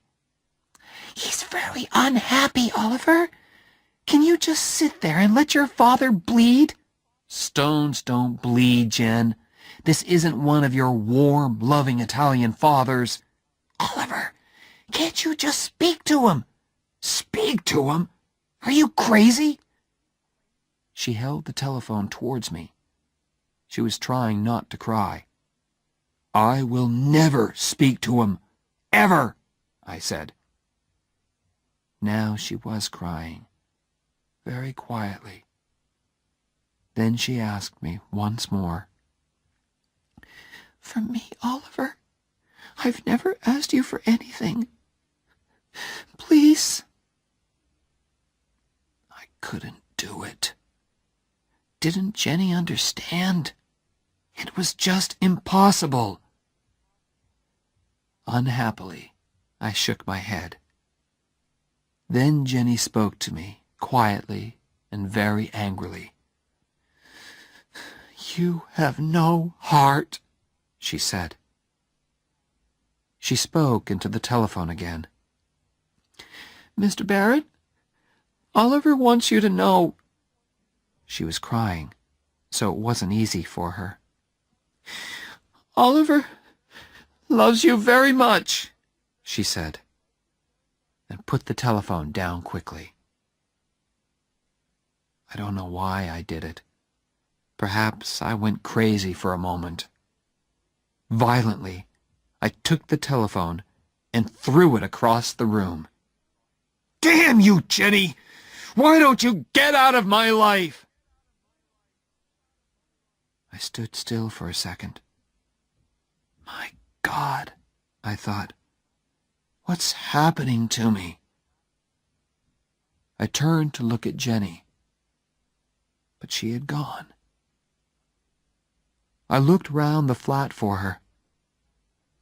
He's very unhappy, Oliver. Can you just sit there and let your father bleed? Stones don't bleed, Jen. This isn't one of your warm, loving Italian fathers. Oliver, can't you just speak to him? Speak to him? Are you crazy? She held the telephone towards me. She was trying not to cry. I will never speak to him. Ever, I said. Now she was crying, very quietly. Then she asked me once more. For me, Oliver? I've never asked you for anything. Please? I couldn't do it. Didn't Jenny understand? It was just impossible. Unhappily, I shook my head. Then Jenny spoke to me, quietly and very angrily. You have no heart, she said. She spoke into the telephone again. Mr. Barrett, Oliver wants you to know. She was crying, so it wasn't easy for her. Oliver loves you very much, she said, and put the telephone down quickly. I don't know why I did it. Perhaps I went crazy for a moment. Violently, I took the telephone and threw it across the room. Damn you, Jenny! Why don't you get out of my life? I stood still for a second. My God, I thought, what's happening to me? I turned to look at Jenny, but she had gone. I looked round the flat for her.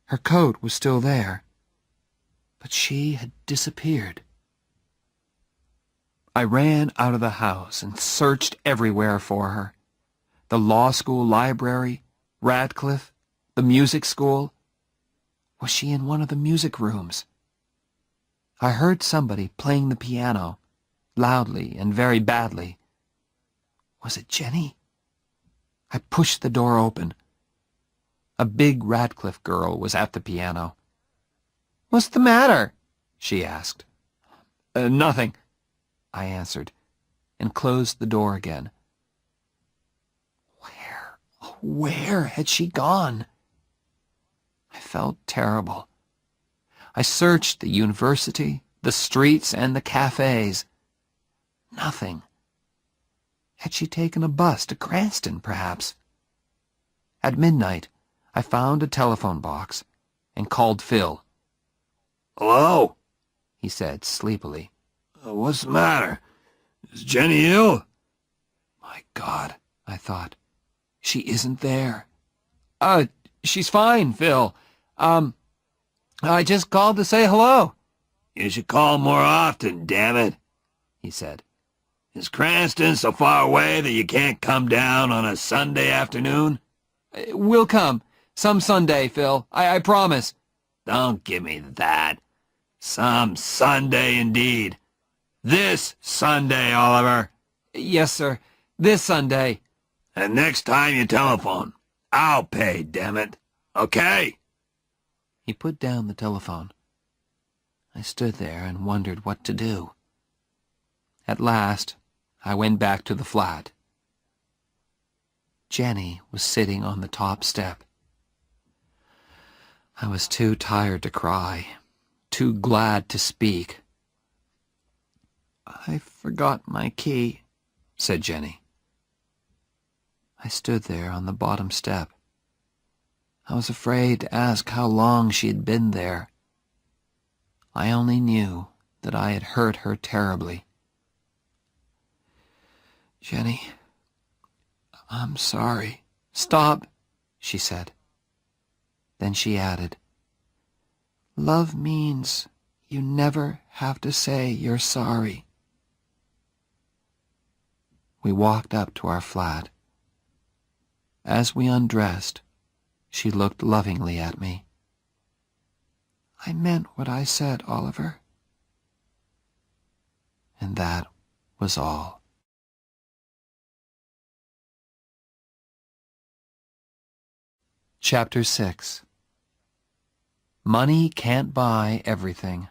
Her coat was still there, but she had disappeared. I ran out of the house and searched everywhere for her. The law school library, Radcliffe, the music school. Was she in one of the music rooms? I heard somebody playing the piano, loudly and very badly. Was it Jenny? I pushed the door open. A big Radcliffe girl was at the piano. What's the matter? She asked. Nothing, I answered, and closed the door again. Where had she gone? I felt terrible. I searched the university, the streets, and the cafes. Nothing. Had she taken a bus to Cranston, perhaps? At midnight, I found a telephone box and called Phil. Hello? He said sleepily. What's the matter? Is Jenny ill? My God, I thought. She isn't there. She's fine, Phil. I just called to say hello. You should call more often, damn it, he said. Is Cranston so far away that you can't come down on a Sunday afternoon? We'll come. Some Sunday, Phil. I promise. Don't give me that. Some Sunday indeed. This Sunday, Oliver. Yes, sir. This Sunday. And next time you telephone, I'll pay, damn it. Okay? He put down the telephone. I stood there and wondered what to do. At last, I went back to the flat. Jenny was sitting on the top step. I was too tired to cry, too glad to speak. "I forgot my key," said Jenny. I stood there on the bottom step. I was afraid to ask how long she had been there. I only knew that I had hurt her terribly. "Jenny, I'm sorry." "Stop," she said. Then she added, "Love means you never have to say you're sorry." We walked up to our flat. As we undressed, she looked lovingly at me. "I meant what I said, Oliver." And that was all. Chapter 6. Money Can't Buy Everything.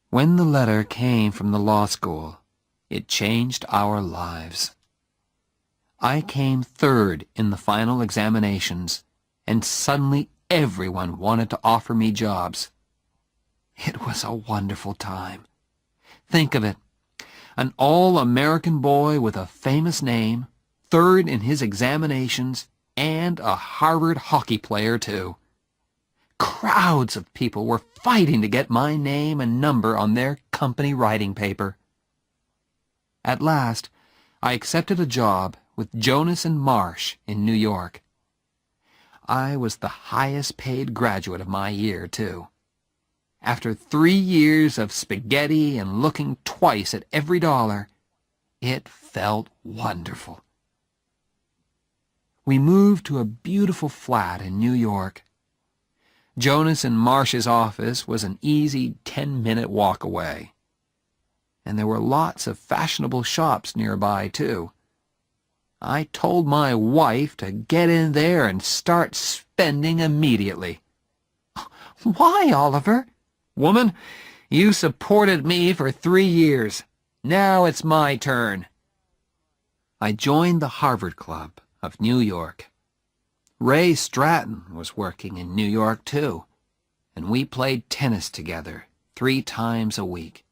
When the letter came from the law school, it changed our lives. I came third in the final examinations, and suddenly everyone wanted to offer me jobs. It was a wonderful time. Think of it, an all-American boy with a famous name, third in his examinations, and a Harvard hockey player, too. Crowds of people were fighting to get my name and number on their company writing paper. At last, I accepted a job with Jonas and Marsh in New York. I was the highest-paid graduate of my year, too. After 3 years of spaghetti and looking twice at every dollar, it felt wonderful. We moved to a beautiful flat in New York. Jonas and Marsh's office was an easy 10-minute walk away. And there were lots of fashionable shops nearby, too. I told my wife to get in there and start spending immediately. "Why, Oliver?" "Woman, you supported me for 3 years. Now it's my turn." I joined the Harvard Club of New York. Ray Stratton was working in New York, too, and we played tennis together 3 times a week.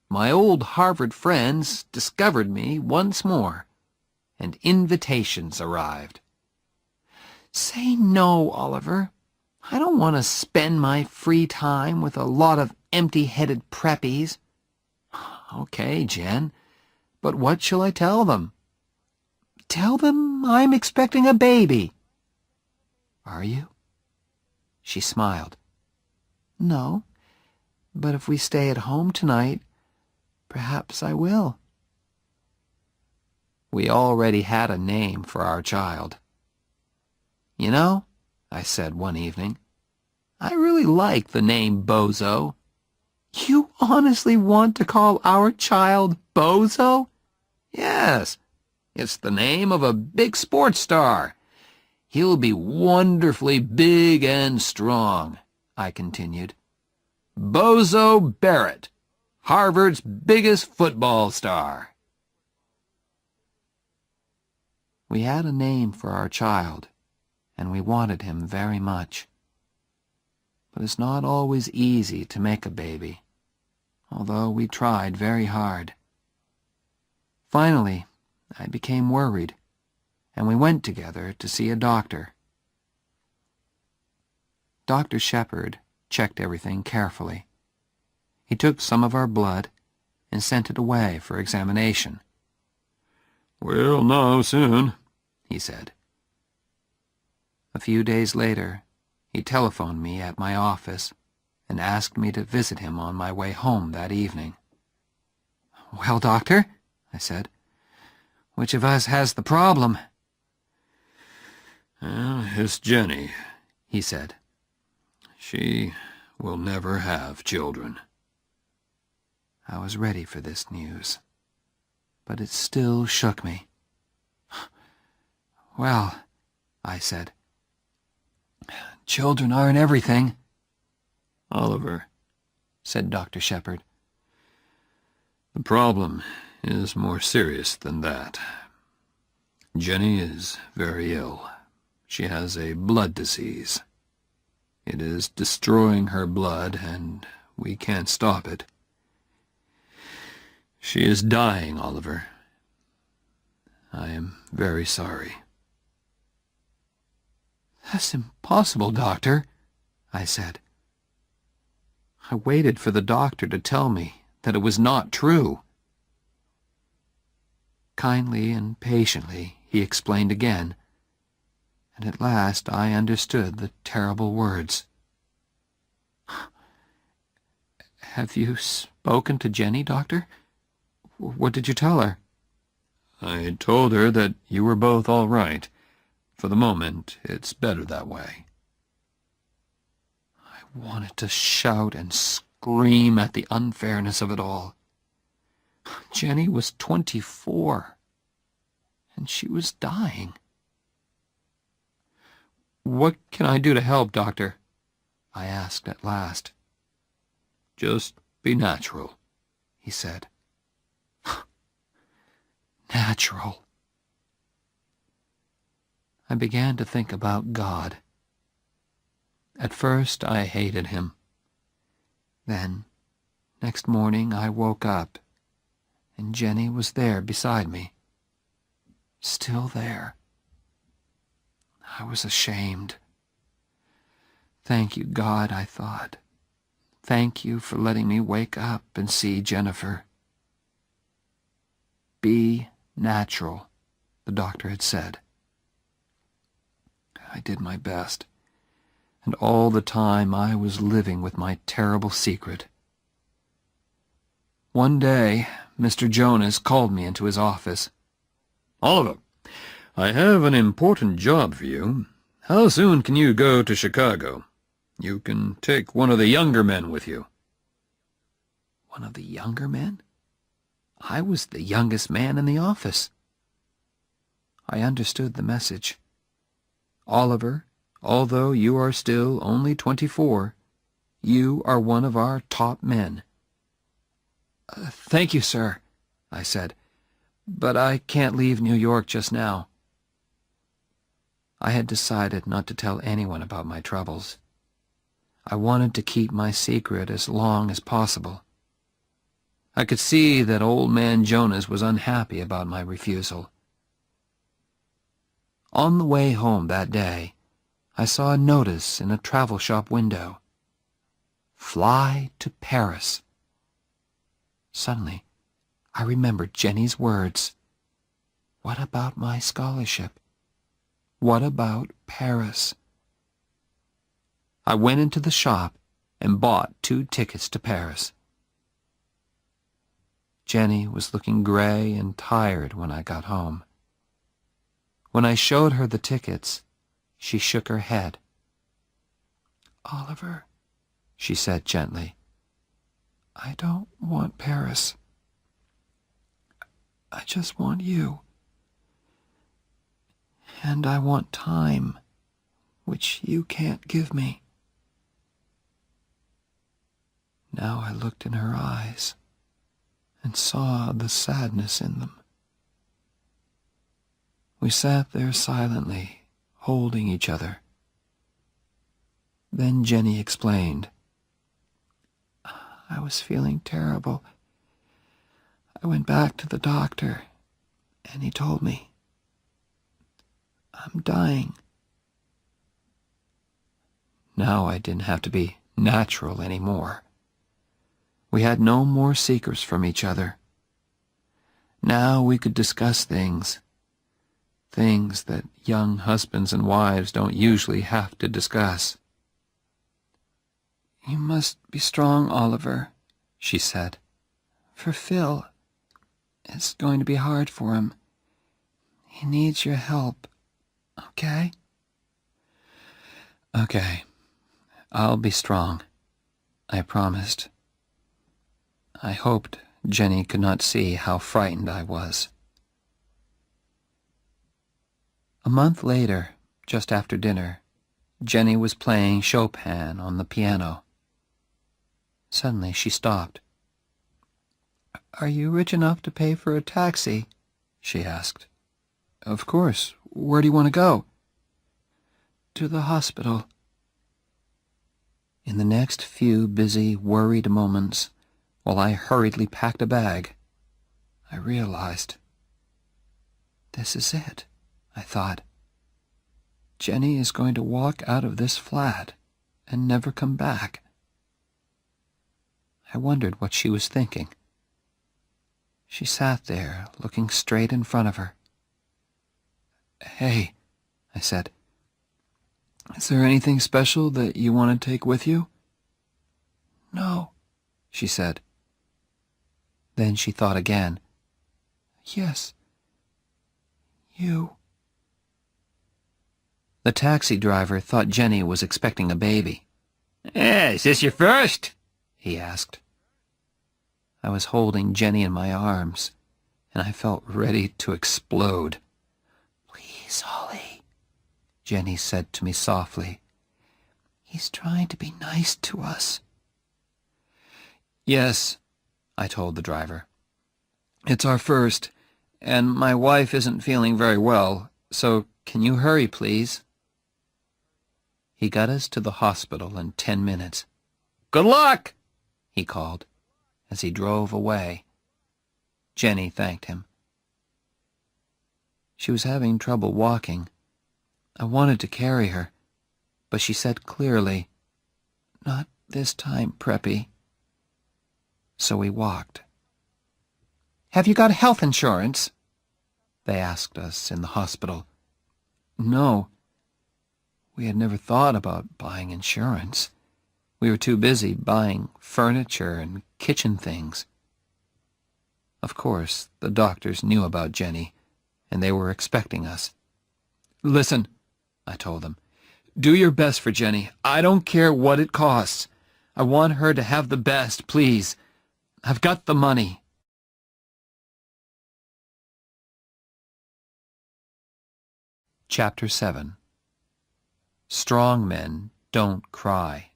My old Harvard friends discovered me once more, and invitations arrived. "Say no, Oliver. I don't want to spend my free time with a lot of empty-headed preppies." "Okay, Jen, but what shall I tell them?" "Tell them I'm expecting a baby." "Are you?" She smiled. "No, but if we stay at home tonight, perhaps I will." We already had a name for our child. "You know," I said one evening, "I really like the name Bozo." "You honestly want to call our child Bozo?" "Yes, it's the name of a big sports star. He'll be wonderfully big and strong," I continued. "Bozo Barrett, Harvard's biggest football star." We had a name for our child, and we wanted him very much. But it's not always easy to make a baby, although we tried very hard. Finally, I became worried, and we went together to see a doctor. Dr. Shepard checked everything carefully. He took some of our blood and sent it away for examination. "We'll know soon," he said. A few days later, he telephoned me at my office and asked me to visit him on my way home that evening. "Well, Doctor," I said, "which of us has the problem?" "It's Jenny," he said. "She will never have children." I was ready for this news, but it still shook me. "Well," I said, "children aren't everything." "Oliver," said Dr. Shepard, "the problem is more serious than that. Jenny is very ill. She has a blood disease. It is destroying her blood, and we can't stop it. She is dying, Oliver. I am very sorry. That's impossible, Doctor, I said. I waited for the doctor to tell me that it was not true. Kindly and patiently he explained again, and at last I understood the terrible words. Have you spoken to Jenny, Doctor? What did you tell her? I told her that you were both all right. For the moment, it's better that way. I wanted to shout and scream at the unfairness of it all. Jenny was 24, and she was dying. What can I do to help, Doctor? I asked at last. Just be natural, he said. Natural. I began to think about God. At first I hated him. Then, next morning I woke up, and Jenny was there beside me. Still there. I was ashamed. Thank you, God, I thought. Thank you for letting me wake up and see Jennifer. Be natural, the doctor had said. I did my best, and all the time I was living with my terrible secret. One day, Mr. Jonas called me into his office. Oliver, I have an important job for you. How soon can you go to Chicago? You can take one of the younger men with you. One of the younger men? I was the youngest man in the office. I understood the message. Oliver, although you are still only 24, you are one of our top men. Thank you, sir, I said, but I can't leave New York just now. I had decided not to tell anyone about my troubles. I wanted to keep my secret as long as possible. I could see that old man Jonas was unhappy about my refusal. On the way home that day, I saw a notice in a travel shop window. Fly to Paris. Suddenly, I remembered Jenny's words. What about my scholarship? What about Paris? I went into the shop and bought 2 tickets to Paris. Jenny was looking gray and tired when I got home. When I showed her the tickets, she shook her head. Oliver, she said gently, I don't want Paris. I just want you. And I want time, which you can't give me. Now I looked in her eyes and saw the sadness in them. We sat there silently, holding each other. Then Jenny explained. I was feeling terrible. I went back to the doctor, and he told me, I'm dying. Now I didn't have to be natural anymore. We had no more secrets from each other. Now we could discuss things that young husbands and wives don't usually have to discuss. You must be strong, Oliver, she said. For Phil, it's going to be hard for him. He needs your help, okay? Okay, I'll be strong, I promised. I hoped Jenny could not see how frightened I was. A month later, just after dinner, Jenny was playing Chopin on the piano. Suddenly she stopped. Are you rich enough to pay for a taxi? She asked. Of course. Where do you want to go? To the hospital. In the next few busy, worried moments, while I hurriedly packed a bag, I realized, this is it, I thought. Jenny is going to walk out of this flat and never come back. I wondered what she was thinking. She sat there, looking straight in front of her. Hey, I said, is there anything special that you want to take with you? No, she said. Then she thought again. Yes, you. The taxi driver thought Jenny was expecting a baby. Is this your first? He asked. I was holding Jenny in my arms, and I felt ready to explode. Please, Holly, Jenny said to me softly. He's trying to be nice to us. Yes, I told the driver. It's our first, and my wife isn't feeling very well, so can you hurry, please? He got us to the hospital in 10 minutes. Good luck, he called as he drove away. Jenny thanked him. She was having trouble walking. I wanted to carry her, but she said clearly, Not this time, Preppy. So we walked. Have you got health insurance? They asked us in the hospital. No. We had never thought about buying insurance. We were too busy buying furniture and kitchen things. Of course, the doctors knew about Jenny, and they were expecting us. Listen, I told them. Do your best for Jenny. I don't care what it costs. I want her to have the best, please. I've got the money. Chapter 7. Strong men don't cry.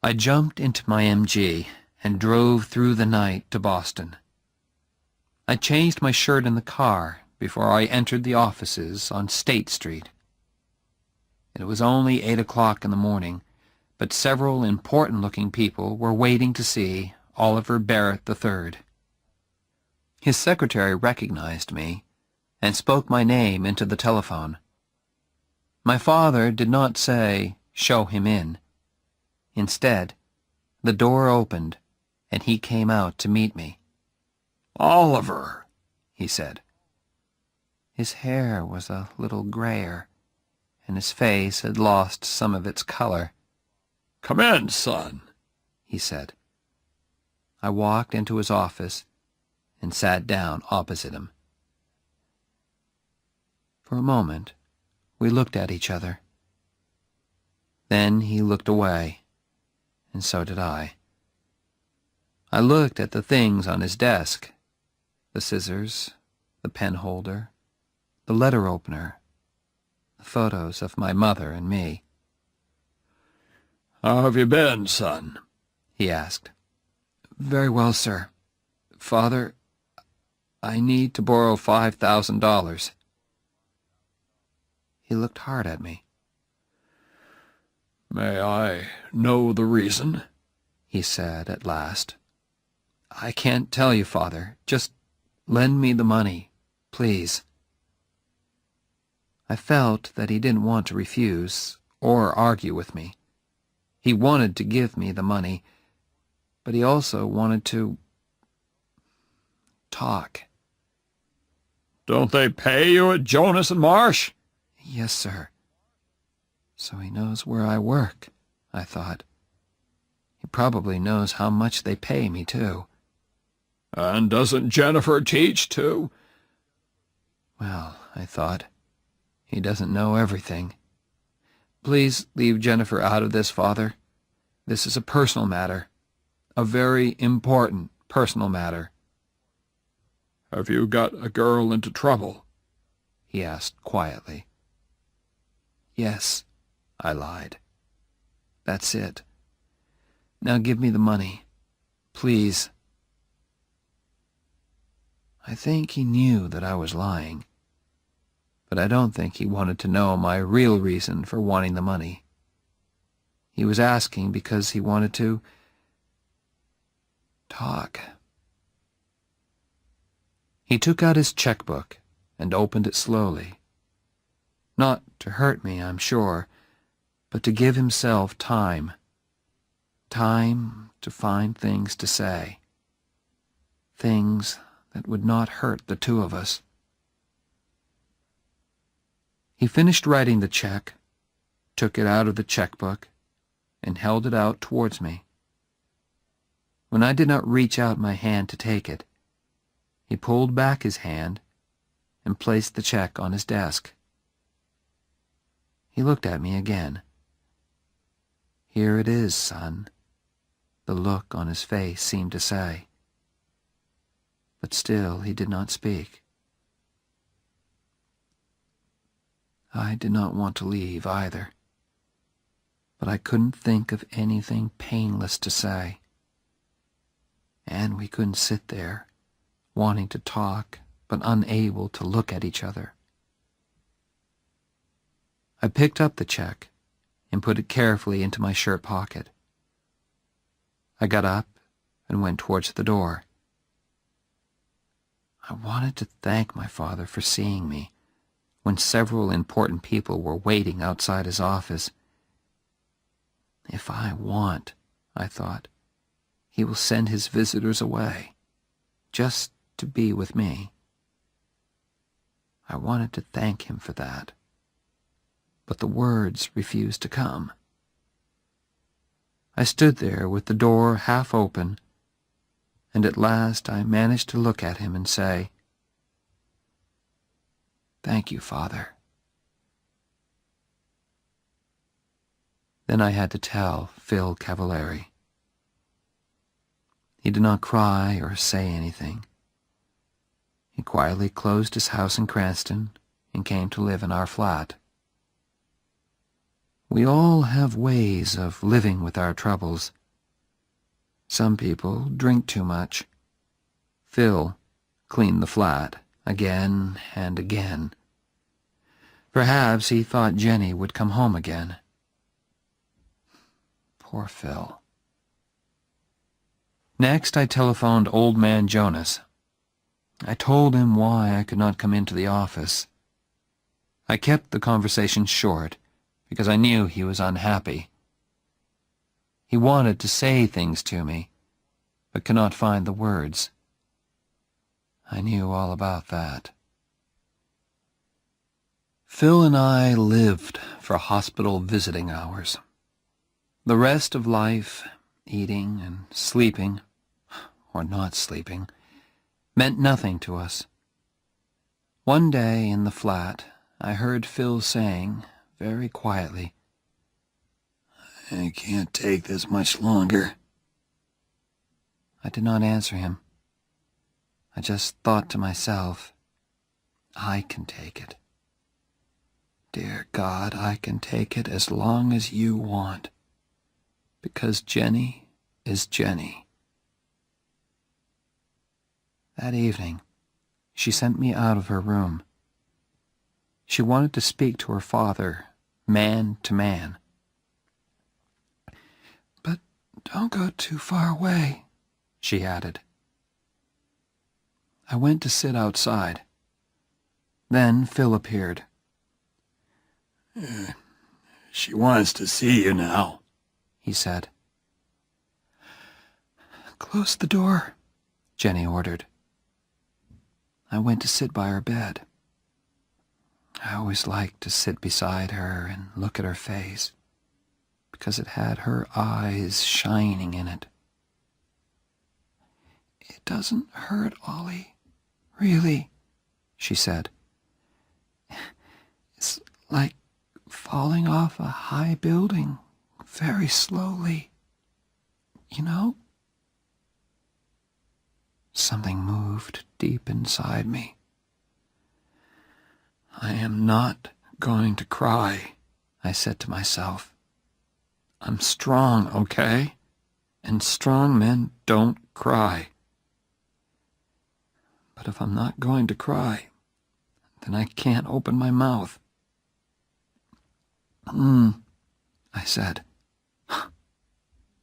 I jumped into my MG and drove through the night to Boston. I changed my shirt in the car before I entered the offices on State Street. It was only 8 o'clock in the morning, but several important-looking people were waiting to see Oliver Barrett III. His secretary recognized me and spoke my name into the telephone. My father did not say, "Show him in." Instead, the door opened, and he came out to meet me. Oliver, he said. His hair was a little grayer, and his face had lost some of its color. Come in, son, he said. I walked into his office and sat down opposite him. For a moment, we looked at each other. Then he looked away, and so did I. I looked at the things on his desk, the scissors, the pen holder, the letter opener, the photos of my mother and me. How have you been, son? He asked. Very well, sir. Father, I need to borrow $5,000. He looked hard at me. May I know the reason? He said at last. I can't tell you, Father. Just lend me the money, please. I felt that he didn't want to refuse or argue with me. He wanted to give me the money, but he also wanted to talk. Don't they pay you at Jonas and Marsh? Yes, sir. So he knows where I work, I thought. He probably knows how much they pay me, too. And doesn't Jennifer teach, too? Well, I thought, he doesn't know everything. Please leave Jennifer out of this, Father. This is a personal matter. A very important personal matter. Have you got a girl into trouble? He asked quietly. Yes, I lied. That's it. Now give me the money. please." I think he knew that I was lying, but I don't think he wanted to know my real reason for wanting the money. He was asking because he wanted to talk. He took out his checkbook and opened it slowly. Not to hurt me, I'm sure, but to give himself time. Time to find things to say. Things that would not hurt the two of us. He finished writing the check, took it out of the checkbook, and held it out towards me. When I did not reach out my hand to take it, he pulled back his hand and placed the check on his desk. He looked at me again. "Here it is, son," the look on his face seemed to say. But still he did not speak. I did not want to leave either, but I couldn't think of anything painless to say. And we couldn't sit there, wanting to talk, but unable to look at each other. I picked up the check and put it carefully into my shirt pocket. I got up and went towards the door. I wanted to thank my father for seeing me when several important people were waiting outside his office. If I want, I thought, he will send his visitors away, just to be with me. I wanted to thank him for that, but the words refused to come. I stood there with the door half open, and at last I managed to look at him and say, "Thank you, Father." Then I had to tell Phil Cavallari. He did not cry or say anything. He quietly closed his house in Cranston and came to live in our flat. We all have ways of living with our troubles. Some people drink too much. Phil cleaned the flat again and again. Perhaps he thought Jenny would come home again. Poor Phil. Next, I telephoned Old Man Jonas. I told him why I could not come into the office. I kept the conversation short because I knew he was unhappy. He wanted to say things to me, but could not find the words. I knew all about that. Phil and I lived for hospital visiting hours. The rest of life, eating and sleeping, or not sleeping, meant nothing to us. One day in the flat, I heard Phil saying, very quietly, "I can't take this much longer." I did not answer him. I just thought to myself, I can take it. Dear God, I can take it as long as you want, because Jenny is Jenny. That evening, she sent me out of her room. She wanted to speak to her father, man to man. "But don't go too far away," she added. I went to sit outside. Then Phil appeared. "She wants to see you now," he said. "Close the door," Jenny ordered. I went to sit by her bed. I always liked to sit beside her and look at her face, because it had her eyes shining in it. "It doesn't hurt, Ollie, really," she said. "It's like falling off a high building very slowly, you know?" Something moved deep inside me. "I am not going to cry," I said to myself. "I'm strong, okay? And strong men don't cry. But if I'm not going to cry, then I can't open my mouth. I said.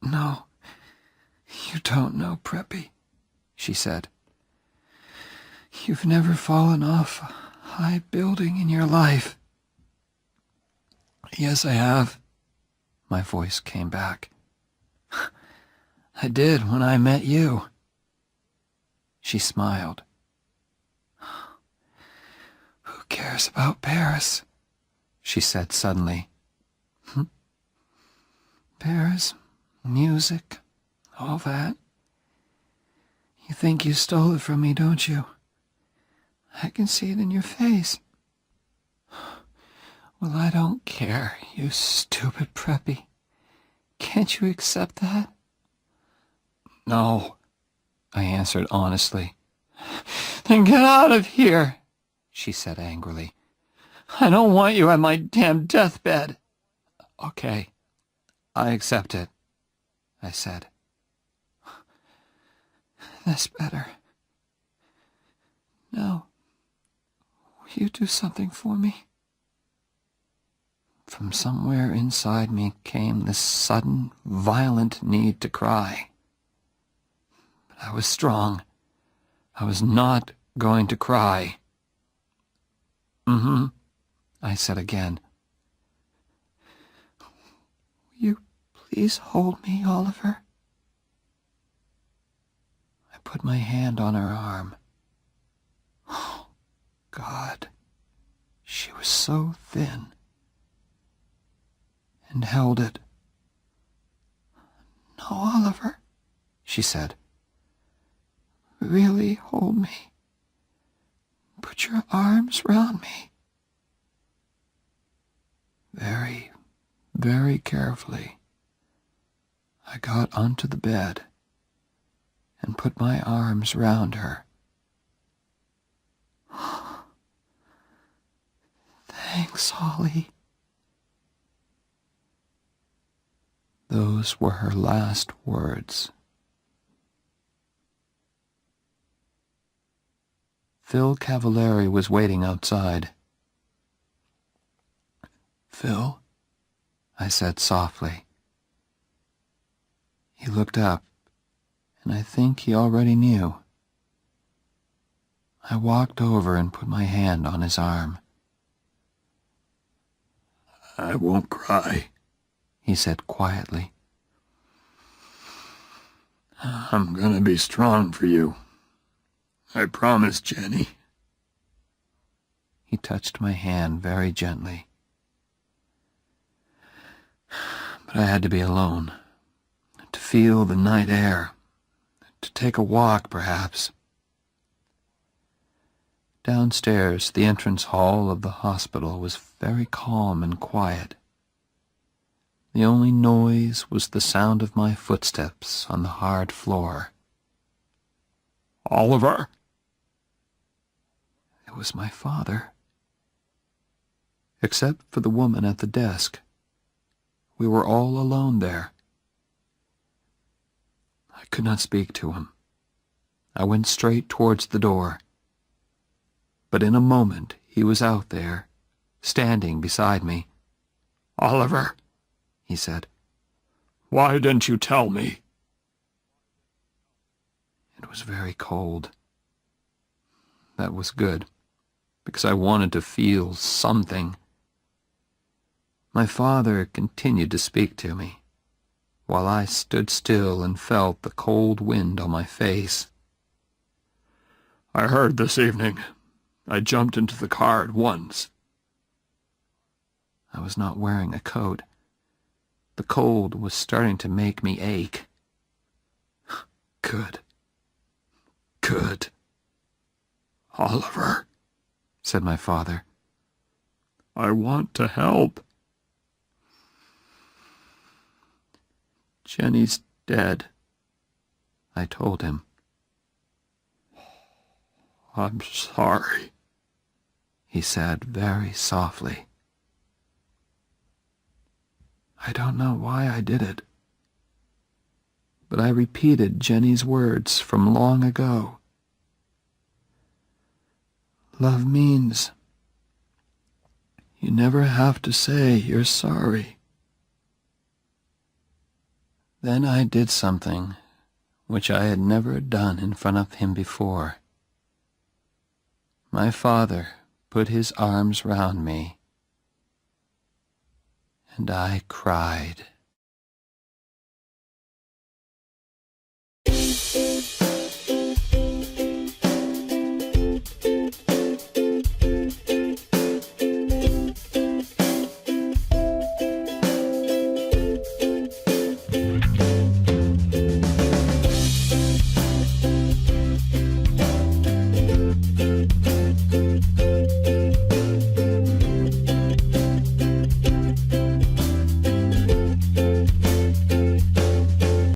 No, you don't know, Preppy, she said. You've never fallen off a high building in your life. Yes, I have, my voice came back. I did when I met you. She smiled. Who cares about Paris? She said suddenly. Paris, music, all that. You think you stole it from me, don't you? I can see it in your face. Well, I don't care, you stupid Preppy. Can't you accept that? No, I answered honestly. Then get out of here, she said angrily. I don't want you at my damn deathbed. Okay, I accept it, I said. That's better. Now, will you do something for me? From somewhere inside me came this sudden, violent need to cry. But I was strong. I was not going to cry. I said again. Will you please hold me, Oliver? I put my hand on her arm. Oh, God, she was so thin. And held it. No, Oliver, she said. Really hold me. Put your arms round me. Very, very carefully, I got onto the bed and put my arms round her. Thanks, Ollie. Those were her last words. Phil Cavallari was waiting outside. Phil, I said softly. He looked up, and I think he already knew. I walked over and put my hand on his arm. I won't cry, he said quietly. I'm gonna be strong for you. I promise, Jenny. He touched my hand very gently. But I had to be alone, to feel the night air, to take a walk, perhaps. Downstairs, the entrance hall of the hospital was very calm and quiet. The only noise was the sound of my footsteps on the hard floor. Oliver! It was my father. Except for the woman at the desk. We were all alone there. I could not speak to him. I went straight towards the door. But in a moment he was out there, standing beside me. Oliver, he said. Why didn't you tell me? It was very cold. That was good, because I wanted to feel something. My father continued to speak to me, while I stood still and felt the cold wind on my face. I heard this evening. I jumped into the car at once. I was not wearing a coat. The cold was starting to make me ache. Good. Good. Oliver, said my father. I want to help. Jenny's dead, I told him. I'm sorry, he said very softly. I don't know why I did it, but I repeated Jenny's words from long ago. Love means you never have to say you're sorry. Then I did something which I had never done in front of him before. My father put his arms round me, and I cried.